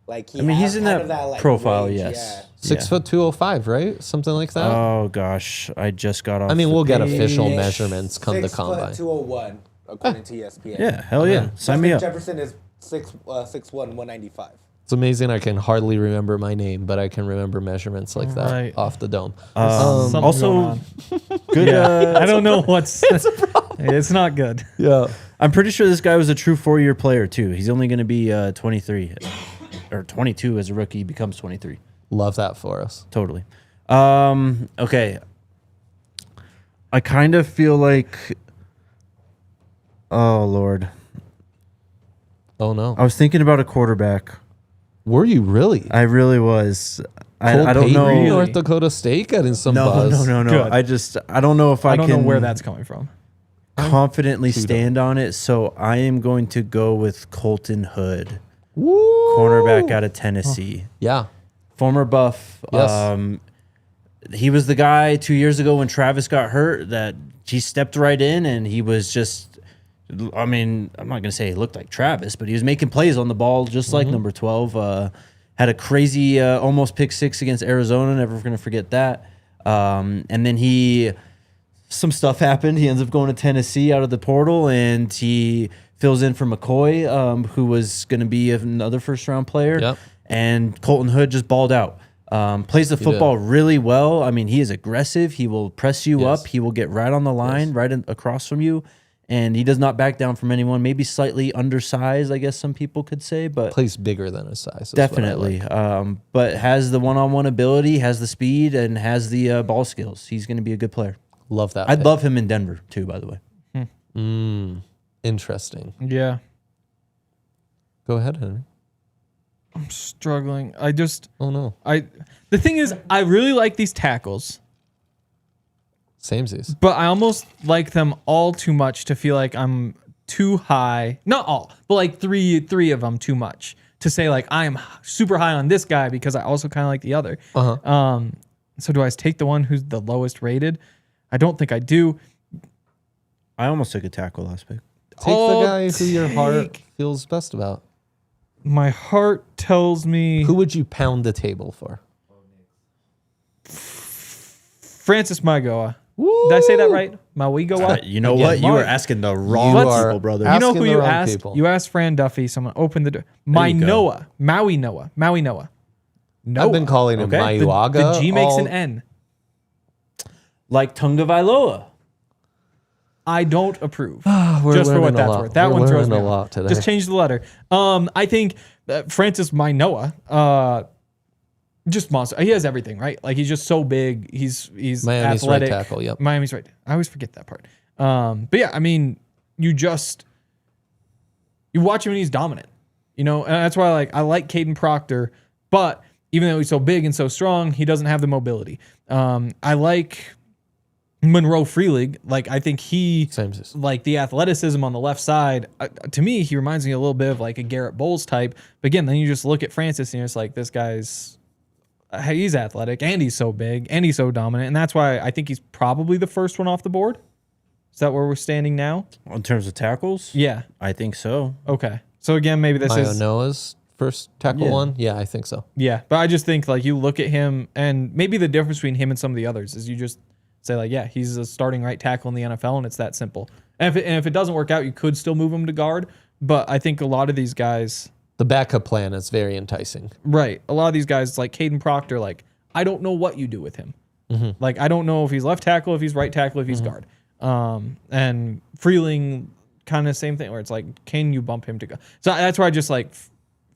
Like he I mean, has he's in kind that, of that like, profile, range, yes. 6'2", 205, right? Something like that. Oh gosh, I just got off. I mean, the we'll get page. official measurements come to 6'2", combine. 201 according to ESPN. Yeah, hell yeah, sign me up. Jefferson is 6'1", 195. It's amazing. I can hardly remember my name, but I can remember measurements like that Right. off the dome. Something going Also, on. good. I don't know what's. It's not good. Yeah. I'm pretty sure this guy was a true 4-year player too. He's only going to be 23 or 22 as a rookie. He becomes 23. Love that for us. Totally. Okay. I kind of feel like. Oh Lord, Oh, no. I was thinking about a quarterback. Were you really? I really was. Cole I don't Payton, know. North Dakota State getting some No, buzz. no. Good. I don't know if I I don't can know where that's coming from. confidently stand on it. So I am going to go with Colton Hood, Woo! cornerback out of Tennessee, Yeah. former Buff. Yes. He was the guy 2 years ago when Travis got hurt that he stepped right in and he was just. I mean, I'm not going to say he looked like Travis, but he was making plays on the ball just like number 12. Had a crazy almost pick 6 against Arizona. Never going to forget that. And then some stuff happened. He ends up going to Tennessee out of the portal, and he fills in for McCoy, who was going to be another first-round player. Yep. And Colton Hood just balled out. Plays the football really well. I mean, he is aggressive. He will press you Yes. up. He will get right on the line, across from you. And he does not back down from anyone. Maybe slightly undersized, I guess some people could say, but Plays bigger than his size. is what I definitely. like. But has the one-on-one ability, has the speed, and has the ball skills. He's going to be a good player. Love that. I'd pick. love him in Denver too, by the way. Interesting. Yeah. Go ahead, Henry. I'm struggling. Oh, no. The thing is, I really like these tackles, Samesies. but I almost like them all too much to feel like I'm too high. Not all, but like three of them too much to say like I am super high on this guy because I also kind of like the other. So do I take the one who's the lowest rated? I don't think I do. I almost took a tackle last pick. Take I'll the guy who your heart take- feels best about. My heart tells me Who would you pound the table for? Francis Maigoa. Did I say that right? Maigoa. You know Again, what? You Mar- were asking the wrong You are people, brother. You know asking who the you wrong asked? people. You asked Fran Duffy. Someone opened the door. There you go. Maui Noah. No. I've been calling him Okay. Mayuaga. The G makes all- an N. Like Tunga Vailoa. I don't approve. We're Just for what learning a that's lot. worth. That We're one throws learning me a off. lot today. Just change the letter. I think Francis Maigoa, just monster. He has everything, right? Like he's just so big. He's Miami's athletic. right tackle, yep. Miami's right. I always forget that part. But yeah, I mean, you watch him and he's dominant. And that's why I like Caden Proctor, but even though he's so big and so strong, he doesn't have the mobility. I like Monroe Freelig. Like I think he Samesies. like the athleticism on the left side. To me, he reminds me a little bit of like a Garrett Bowles type. But again, then you just look at Francis and you're just like, this guy's he's athletic and he's so big and he's so dominant, and that's why I think he's probably the first one off the board. Is that where we're standing now? In terms of tackles? Yeah. I think so. Okay. So again, maybe this Mayo is Noah's first tackle Yeah. one? Yeah, I think so. yeah, but I just think like you look at him, and maybe the difference between him and some of the others is you just say like, yeah, he's a starting right tackle in the NFL, and it's that simple. And if it doesn't work out, you could still move him to guard. But I think a lot of these guys, The backup plan is very enticing. right? A lot of these guys like Caden Proctor, like I don't know what you do with him. Like I don't know if he's left tackle, if he's right tackle, if he's guard. And Freeling kind of same thing where it's like, can you bump him to go? So that's where I just like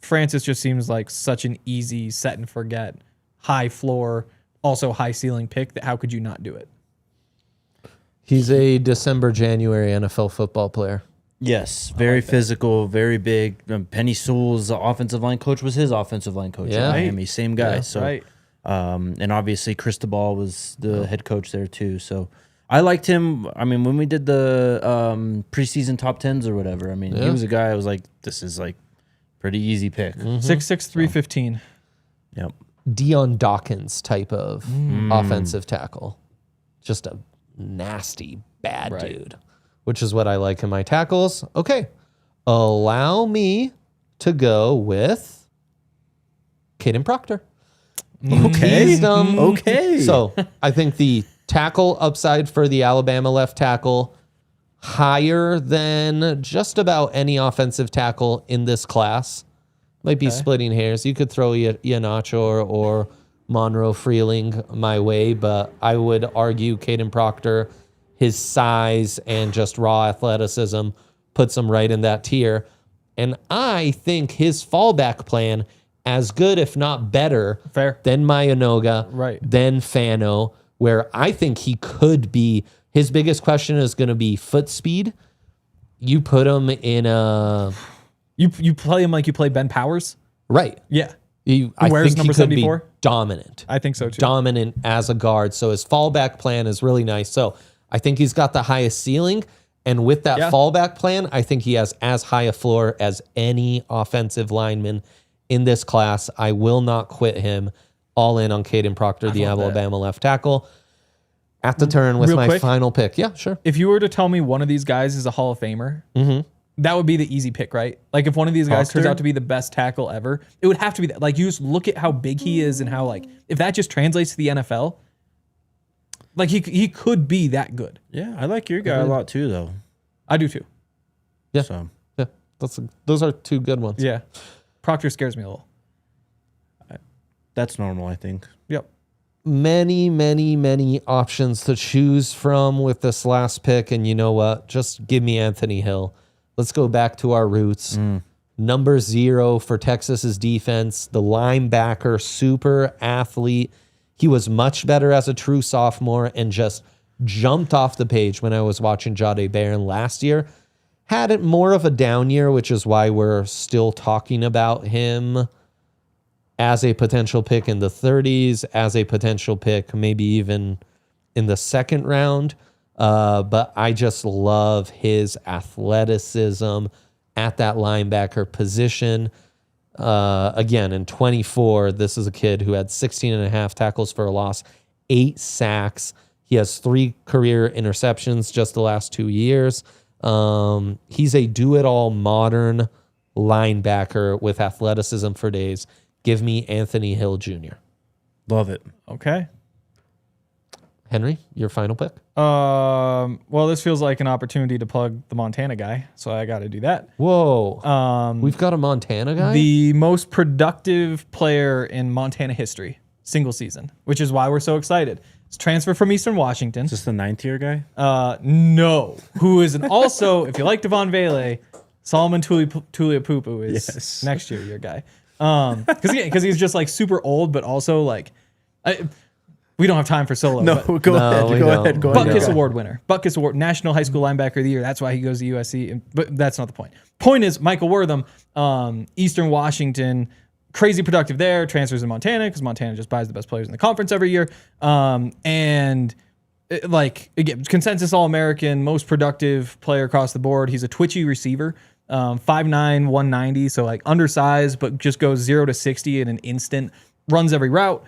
Francis just seems like such an easy set and forget, high floor, also high ceiling pick that how could you not do it? He's a December, January NFL football player. Yes, very physical, very big. Penny Sewell's offensive line coach was his offensive line coach Yeah. at Miami, same guy. Yeah. So, Right. And obviously Cristobal was the head coach there too. So I liked him. I mean, when we did the preseason top 10s or whatever, I mean, he was a guy I was like, this is like pretty easy pick. 6'6", 315. Yep. Deion Dawkins type of offensive tackle. Just a nasty, bad dude, which is what I like in my tackles. Okay. Allow me to go with Caden Proctor. Okay. Okay. So I think the tackle upside for the Alabama left tackle higher than just about any offensive tackle in this class. Might be splitting hairs. You could throw Iheanacho or Monroe Freeling my way, but I would argue Caden Proctor, his size and just raw athleticism puts him right in that tier. And I think his fallback plan as good, if not better, than Mayanoga, than Fano, where I think he could be. His biggest question is going to be foot speed. You put him in a... You play him like you play Ben Powers? Right. Yeah. I wears think number he could 74? be dominant. I think so too. Dominant as a guard. So his fallback plan is really nice. So I think he's got the highest ceiling. And with that fallback plan, I think he has as high a floor as any offensive lineman in this class. I will not quit him. All in on Caden Proctor, the Alabama left tackle. At the turn with my final pick. Yeah, sure. If you were to tell me one of these guys is a Hall of Famer, that would be the easy pick, right? Like if one of these guys turns out to be the best tackle ever, it would have to be that. Like you just look at how big he is and how like, if that just translates to the NFL, like he could be that good. Yeah, I like your guy a lot too, though. I do too. Yeah. So. Yeah. Those are two good ones. Yeah. Proctor scares me a little. That's normal, I think. Yep. Many options to choose from with this last pick. And you know what? Just give me Anthony Hill. Let's go back to our roots. Number 0 for Texas's defense, the linebacker, super athlete. He was much better as a true sophomore and just jumped off the page when I was watching Jahdae Barron last year. Had it more of a down year, which is why we're still talking about him as a potential pick in the 30s, as a potential pick maybe even in the second round. But I just love his athleticism at that linebacker position. Again, in 24, this is a kid who had 16 and a half tackles for a loss, 8 sacks. He has 3 career interceptions just the last 2 years. He's a do-it-all modern linebacker with athleticism for days. Give me Anthony Hill Jr. Love it. Okay. Henry, your final pick? Well, this feels like an opportunity to plug the Montana guy, so I got to do that. Whoa. We've got a Montana guy? The most productive player in Montana history, single season, which is why we're so excited. It's transfer from Eastern Washington. Is this the 9th year guy? No. Who is also, if you like Devon Vele, Solomon Tuliapupu is next year your guy. Because he's just like super old, but also like, we don't have time for solo. No, go ahead. Butkus Award winner. Butkus Award, National High School Linebacker of the Year. That's why he goes to USC. But that's not the point. Point is, Michael Wortham, Eastern Washington, crazy productive there. Transfers in Montana because Montana just buys the best players in the conference every year. And like again, consensus All-American, most productive player across the board. He's a twitchy receiver. 5'9", 190, so like undersized, but just goes 0 to 60 in an instant. Runs every route.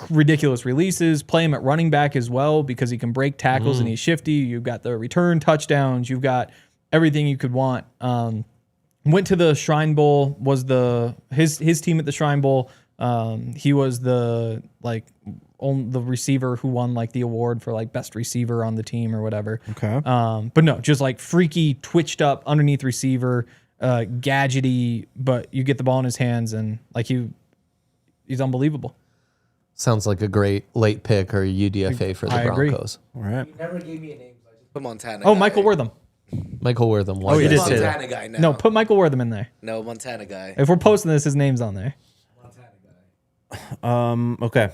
Ridiculous releases. Play him at running back as well because he can break tackles and he's shifty. You've got the return touchdowns. You've got everything you could want. Went to the Shrine Bowl. Was his team at the Shrine Bowl. He was the receiver who won like the award for like best receiver on the team or whatever. Okay. But no, just like freaky, twitched up underneath receiver, gadgety, but you get the ball in his hands and like he's unbelievable. Sounds like a great late pick or UDFA for the Broncos. All right. You never gave me a name, so I just put Montana. Oh, Michael Wortham. Michael Wortham. Oh, you did wide say receiver. that. Montana guy now. No, put Michael Wortham in there. No, Montana guy. If we're posting this, his name's on there. Montana guy. Okay.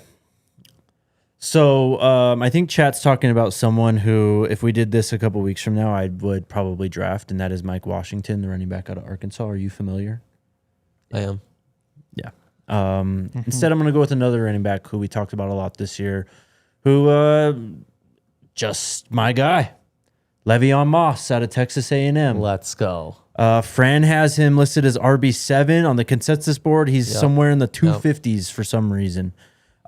So I think chat's talking about someone who, if we did this a couple weeks from now, I would probably draft, and that is Mike Washington, the running back out of Arkansas. Are you familiar? I am. Yeah. Instead, I'm going to go with another running back who we talked about a lot this year, who just my guy, Le'Veon Moss out of Texas A&M. Let's go. Fran has him listed as RB7 on the consensus board. He's somewhere in the 250s for some reason.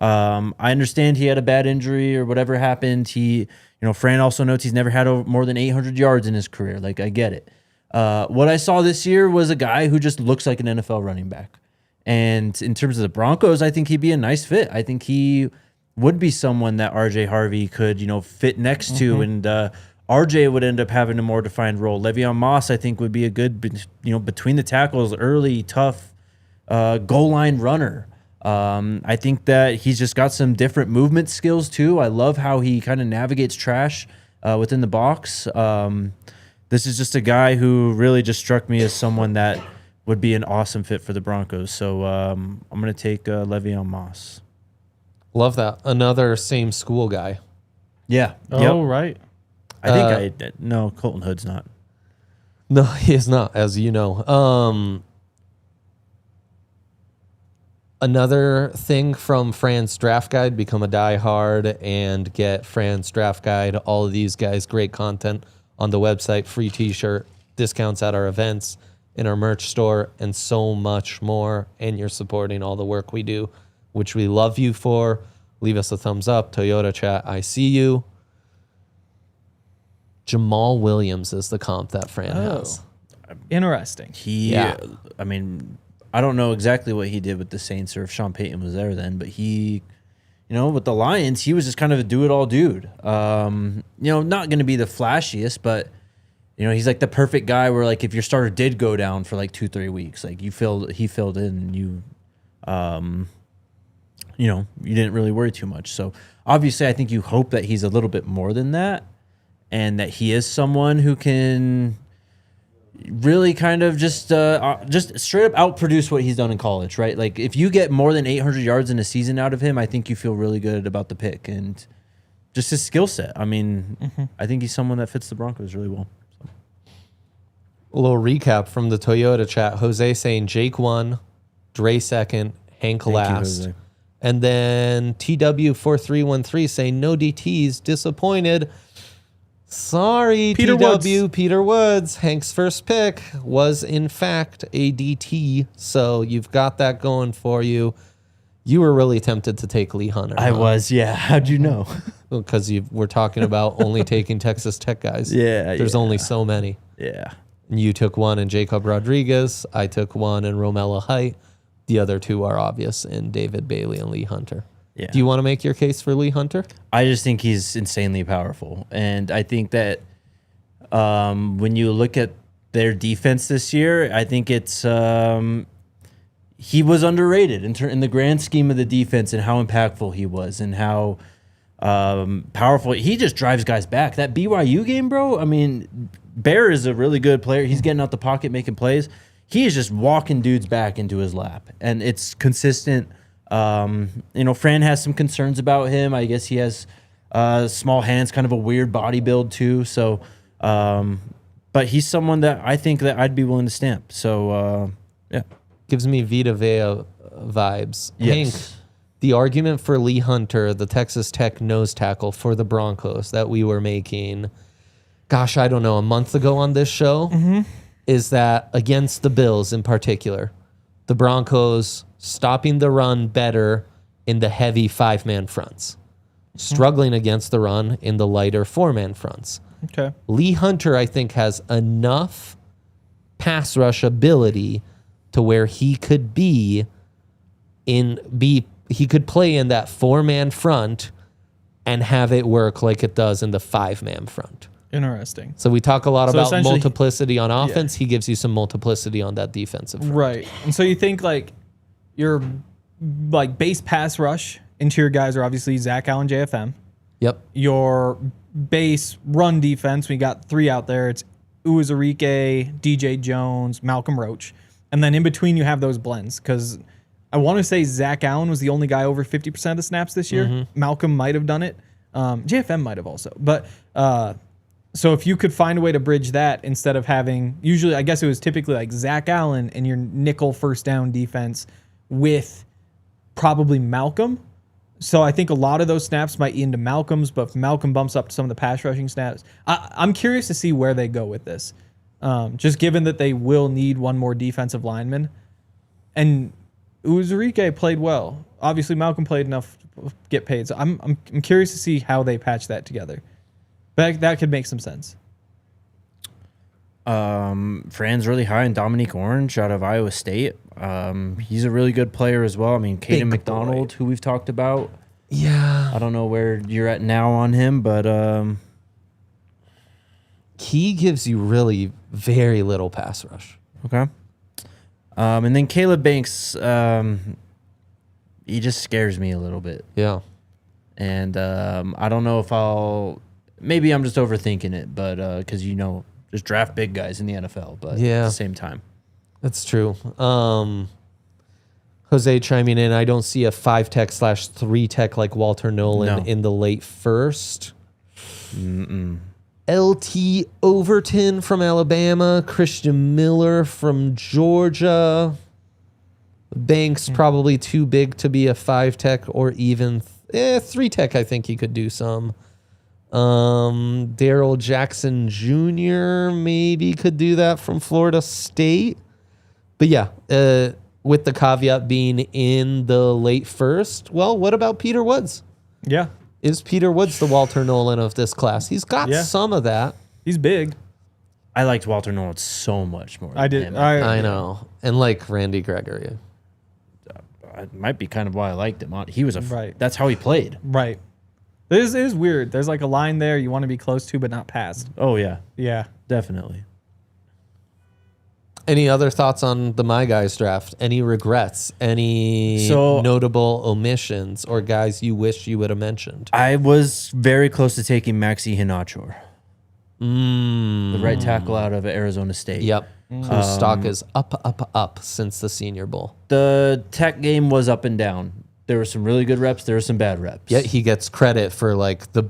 I understand he had a bad injury or whatever happened. Fran also notes he's never had more than 800 yards in his career. Like, I get it. What I saw this year was a guy who just looks like an NFL running back. And in terms of the Broncos, I think he'd be a nice fit. I think he would be someone that RJ Harvey could, fit next to, and RJ would end up having a more defined role. Le'Veon Moss, I think, would be a good, between the tackles, early, tough, goal line runner. I think that he's just got some different movement skills too. I love how he kind of navigates trash within the box. This is just a guy who really just struck me as someone that would be an awesome fit for the Broncos. So I'm going to take Le'Veon Moss. Love that. Another same school guy. Yeah. Oh, right. I think no, Colton Hood's not. No, he is not, as you know. Another thing from Fran's draft guide, become a diehard and get Fran's draft guide. All of these guys, great content on the website, free t-shirt, discounts at our events, in our merch store, and so much more. And you're supporting all the work we do, which we love you for. Leave us a thumbs up. Toyota chat, I see you. Jamal Williams is the comp that Fran has. Interesting. I don't know exactly what he did with the Saints or if Sean Payton was there then, but he, with the Lions, he was just kind of a do-it-all dude. Not going to be the flashiest, but, he's like the perfect guy where, like, if your starter did go down for like 2-3 weeks, like he filled in and you didn't really worry too much. So obviously I think you hope that he's a little bit more than that and that he is someone who can really kind of just straight up outproduce what he's done in college, right? Like if you get more than 800 yards in a season out of him, I think you feel really good about the pick and just his skill set. I mean, I think he's someone that fits the Broncos really well. So. A little recap from the Toyota chat. Jose saying Jake 1, Dre 2nd, Hank last. You, and then TW4313 saying no DTs, disappointed. Sorry, Peter TW, Peter Woods. Hank's first pick was, in fact, a DT. So you've got that going for you. You were really tempted to take Lee Hunter. I was, yeah. How'd you know? Because we're talking about only taking Texas Tech guys. Yeah. There's only so many. Yeah. You took one in Jacob Rodriguez. I took one in Romello Height. The other two are obvious in David Bailey and Lee Hunter. Yeah. Do you want to make your case for Lee Hunter? I just think he's insanely powerful. And I think that when you look at their defense this year, I think it's he was underrated in the grand scheme of the defense and how impactful he was and how powerful. He just drives guys back. That BYU game, bro, I mean, Bear is a really good player. He's getting out the pocket, making plays. He is just walking dudes back into his lap. And it's consistent. Fran has some concerns about him. I guess he has small hands, kind of a weird body build too. So, but he's someone that I think that I'd be willing to stamp. So, yeah. Gives me Vita Vea vibes. Yes. Hank, the argument for Lee Hunter, the Texas Tech nose tackle for the Broncos that we were making, gosh, I don't know, a month ago on this show, is that against the Bills in particular, the Broncos stopping the run better in the heavy 5-man fronts, struggling against the run in the lighter 4-man fronts. Okay. Lee Hunter, I think, has enough pass rush ability to where he could he could play in that 4-man front and have it work like it does in the 5-man front. Interesting. So we talk a lot about essentially, multiplicity on offense. He gives you some multiplicity on that defensive front. Right. And so you think like your like base pass rush interior guys are obviously Zach Allen, JFM. Yep. Your base run defense, we got 3 out there. It's Uwazurike, DJ Jones, Malcolm Roach. And then in between you have those blends because I want to say Zach Allen was the only guy over 50% of the snaps this year. Malcolm might have done it. JFM might have also. But so if you could find a way to bridge that instead of having, usually I guess it was typically like Zach Allen and your nickel first down defense with probably Malcolm. So I think a lot of those snaps might eat into Malcolm's, but if Malcolm bumps up to some of the pass rushing snaps, I'm curious to see where they go with this. Just given that they will need one more defensive lineman. And Uwazurike played well. Obviously, Malcolm played enough to get paid. So I'm curious to see how they patch that together. But that could make some sense. Fran's really high in Dominique Orange out of Iowa State. He's a really good player as well. I mean, Caden McDonald, who we've talked about. Yeah. I don't know where you're at now on him, but he gives you really very little pass rush. okay. And then Caleb Banks, he just scares me a little bit. Yeah. And I don't know if maybe I'm just overthinking it, but because, just draft big guys in the NFL, but at the same time. That's true. Jose chiming in, I don't see a 5-tech/3 tech like Walter Nolan in the late first. LT Overton from Alabama, Christian Miller from Georgia. Banks probably too big to be a 5-tech or even 3-tech. I think he could do some. Daryl Jackson Jr. maybe could do that from Florida State. But yeah, with the caveat being in the late first. Well, what about Peter Woods? Yeah. Is Peter Woods the Walter Nolan of this class? He's got some of that. He's big. I liked Walter Nolan so much more. I did. Him. I know. And like Randy Gregory. It might be kind of why I liked him. He was Right. That's how he played. Right. It is weird. There's like a line there you want to be close to but not past. Oh, yeah. Yeah. Definitely. Any other thoughts on the My Guys draft? Any regrets? Any notable omissions or guys you wish you would have mentioned? I was very close to taking Maxi Hinachor. The right tackle out of Arizona State. Yep. Whose stock is up since the Senior Bowl. The Tech game was up and down. There were some really good reps. There were some bad reps. Yet he gets credit for like the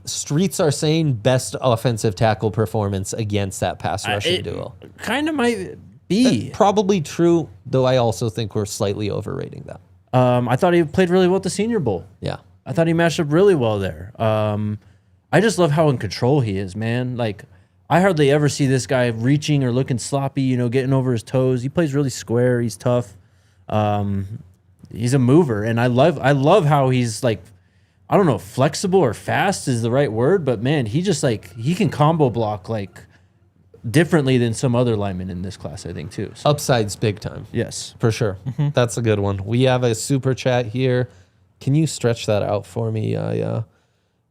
streets are saying best offensive tackle performance against that pass rushing duo. Kind of might be. Probably true, though I also think we're slightly overrating that. I thought he played really well at the Senior Bowl. Yeah. I thought he matched up really well there. I just love how in control he is, man. Like, I hardly ever see this guy reaching or looking sloppy, getting over his toes. He plays really square. He's tough. He's a mover, and I love how he's like, I don't know, flexible or fast is the right word, but man, he just like he can combo block like differently than some other linemen in this class, I think too. So, Upside's big time. yes. For sure. That's a good one. We have a super chat here. Can you stretch that out for me?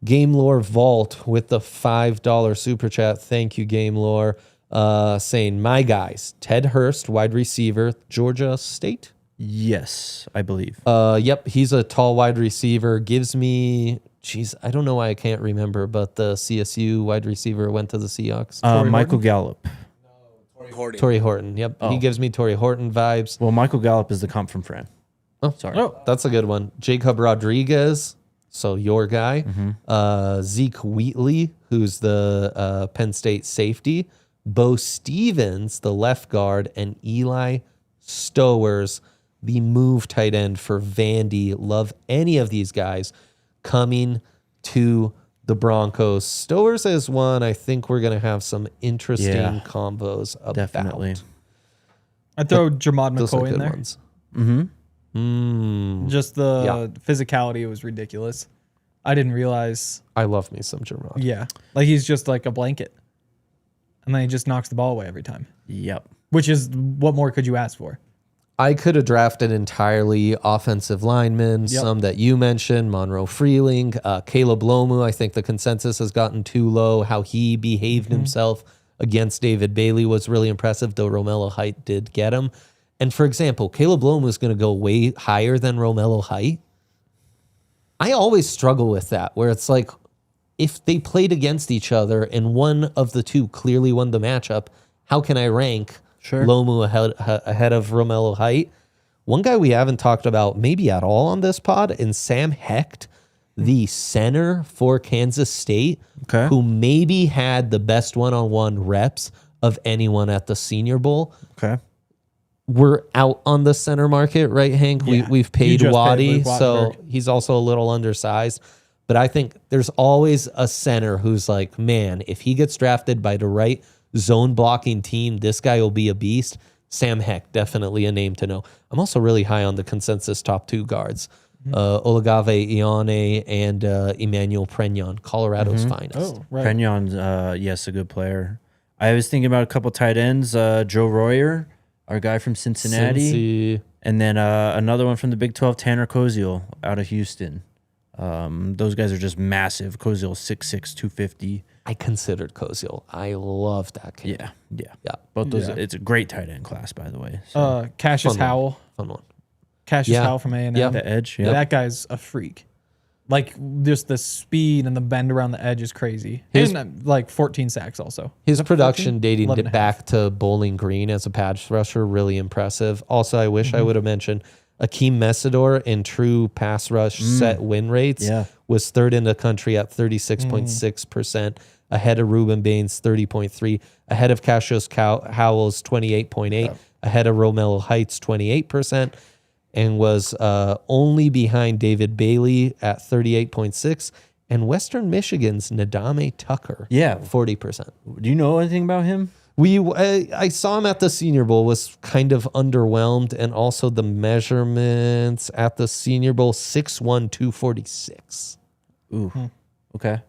Game Lore Vault with the $5 super chat. Thank you, Game Lore. Saying, my guys, Ted Hurst, wide receiver, Georgia State. Yes, I believe. Yep, he's a tall wide receiver. Gives me, I don't know why I can't remember, but the CSU wide receiver went to the Seahawks. Michael Gallup. Torrey Horton. Yep, he gives me Torrey Horton vibes. Well, Michael Gallup is the comp from Fran. Oh, sorry. That's a good one. Jacob Rodriguez, so your guy. Zeke Wheatley, who's the Penn State safety. Bo Stevens, the left guard, and Eli Stowers, the move tight end for Vandy. Love any of these guys coming to the Broncos. Stowers is one I think we're going to have some interesting combos about. Definitely. I'd throw Jermod Those are McCoy in good there. ones. Just the physicality was ridiculous. I didn't realize. I love me some Jermod. Yeah. Like he's just like a blanket. And then he just knocks the ball away every time. Yep. Which is, what more could you ask for? I could have drafted entirely offensive linemen, some that you mentioned, Monroe Freeling, Caleb Lomu. I think the consensus has gotten too low. How he behaved himself against David Bailey was really impressive, though Romello Height did get him. And for example, Caleb Lomu is going to go way higher than Romello Height. I always struggle with that, where it's like, if they played against each other and one of the two clearly won the matchup, how can I rank Lomu ahead of Romello Height? One guy we haven't talked about maybe at all on this pod, and Sam Hecht, the center for Kansas State, who maybe had the best one-on-one reps of anyone at the Senior Bowl. Okay. We're out on the center market, right, Hank? Yeah. We've paid Waddy, so Wattenberg. he's also a little undersized. But I think there's always a center who's like, man, if he gets drafted by the right zone blocking team, this guy will be a beast. Sam Heck, definitely a name to know. I'm also really high on the consensus top 2 guards. Olagave Ione and Emmanuel Pregnon, Colorado's finest. Oh, right. Pregnon, yes, a good player. I was thinking about a couple tight ends. Joe Royer, our guy from Cincinnati. Cincy. And then another one from the Big 12, Tanner Koziel out of Houston. Those guys are just massive. Koziel 6'6", 250. I considered Koziel. I love that kid. Yeah. Yeah. Both those. Yeah. It's a great tight end class, by the way. So, Cassius Fun one. Howell. Fun one. Cassius Yeah. Howell from A&M. Yeah. the edge. Yeah, Yeah. that guy's a freak. Like, just the speed and the bend around the edge is crazy. His- And like 14 sacks also. His production 14? dating 11 and a half. back to Bowling Green as a pass rusher, really impressive. Also, I wish I would have mentioned Akeem Messidor in true pass rush set win rates was third in the country at 36.6%, ahead of Ruben Baines 30.3, ahead of Cassius Howell's 28.8, ahead of Romello Heights 28%, and was only behind David Bailey at 38.6, and Western Michigan's Nadame Tucker, 40%. Do you know anything about him? I saw him at the Senior Bowl, was kind of underwhelmed, and also the measurements at the Senior Bowl 6'1", 246. Ooh. Okay.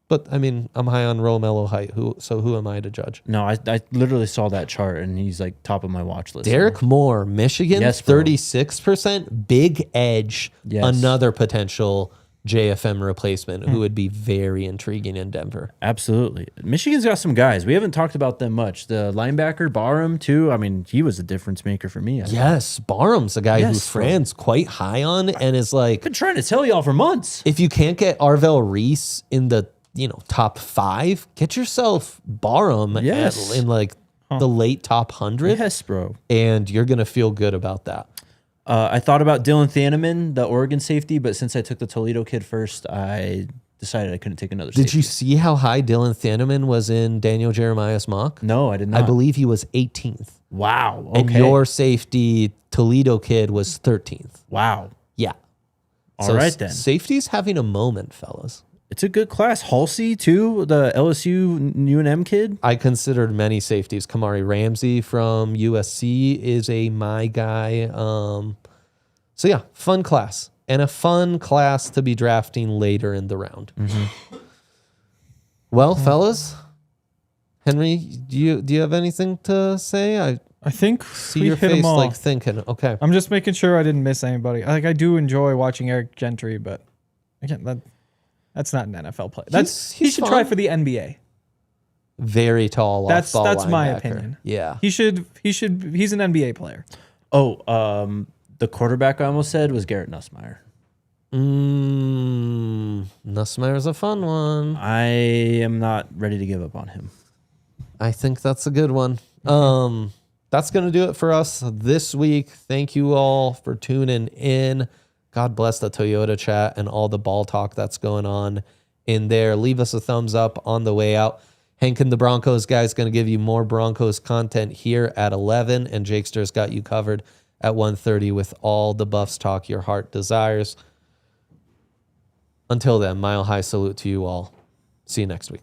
But I mean, I'm high on Romello Height. Who am I to judge? No, I literally saw that chart and he's like top of my watch list. Derek Moore, Michigan, Yes, bro. 36%, big edge, Yes. another potential JFM replacement who would be very intriguing in Denver. Absolutely. Michigan's got some guys. We haven't talked about them much. The linebacker, Barham, too. I mean, he was a difference maker for me. Yes, Barham's a guy who Yes, bro. Fran's quite high on and is like, I've been trying to tell y'all for months. if you can't get Arvell Reese in the top 5, get yourself Barham Yes. in like the late top 100, Yes, bro. and you're gonna feel good about that. I thought about Dylan Thieneman, the Oregon safety, but since I took the Toledo kid first, I decided I couldn't take another Did safety. you see how high Dylan Thieneman was in Daniel Jeremiah's mock? No, I did not. I believe he was 18th, Wow. and Okay. your safety Toledo kid was 13th. Wow. Yeah. All right, then. Safety's having a moment, fellas. It's a good class. Halsey, too, the LSU UNM kid. I considered many safeties. Kamari Ramsey from USC is my guy. So yeah, fun class, and a fun class to be drafting later in the round. Well, fellas, Henry, do you have anything to say? I I think see we your hit face them all. like thinking. Okay, I'm just making sure I didn't miss anybody. Like, I do enjoy watching Eric Gentry, but again, that's not an NFL play. He he's should try fun. for the NBA. very tall. That's off-ball my linebacker. opinion. Yeah, He's an NBA player. Oh, the quarterback I almost said was Garrett Nussmeier. Nussmeier's a fun one. I am not ready to give up on him. I think that's a good one. That's going to do it for us this week. Thank you all for tuning in. God bless the Toyota chat and all the ball talk that's going on in there. Leave us a thumbs up on the way out. Hank and the Broncos guys going to give you more Broncos content here at 11, and Jakester's got you covered at 1:30 with all the Buffs talk your heart desires. Until then, mile high salute to you all. See you next week.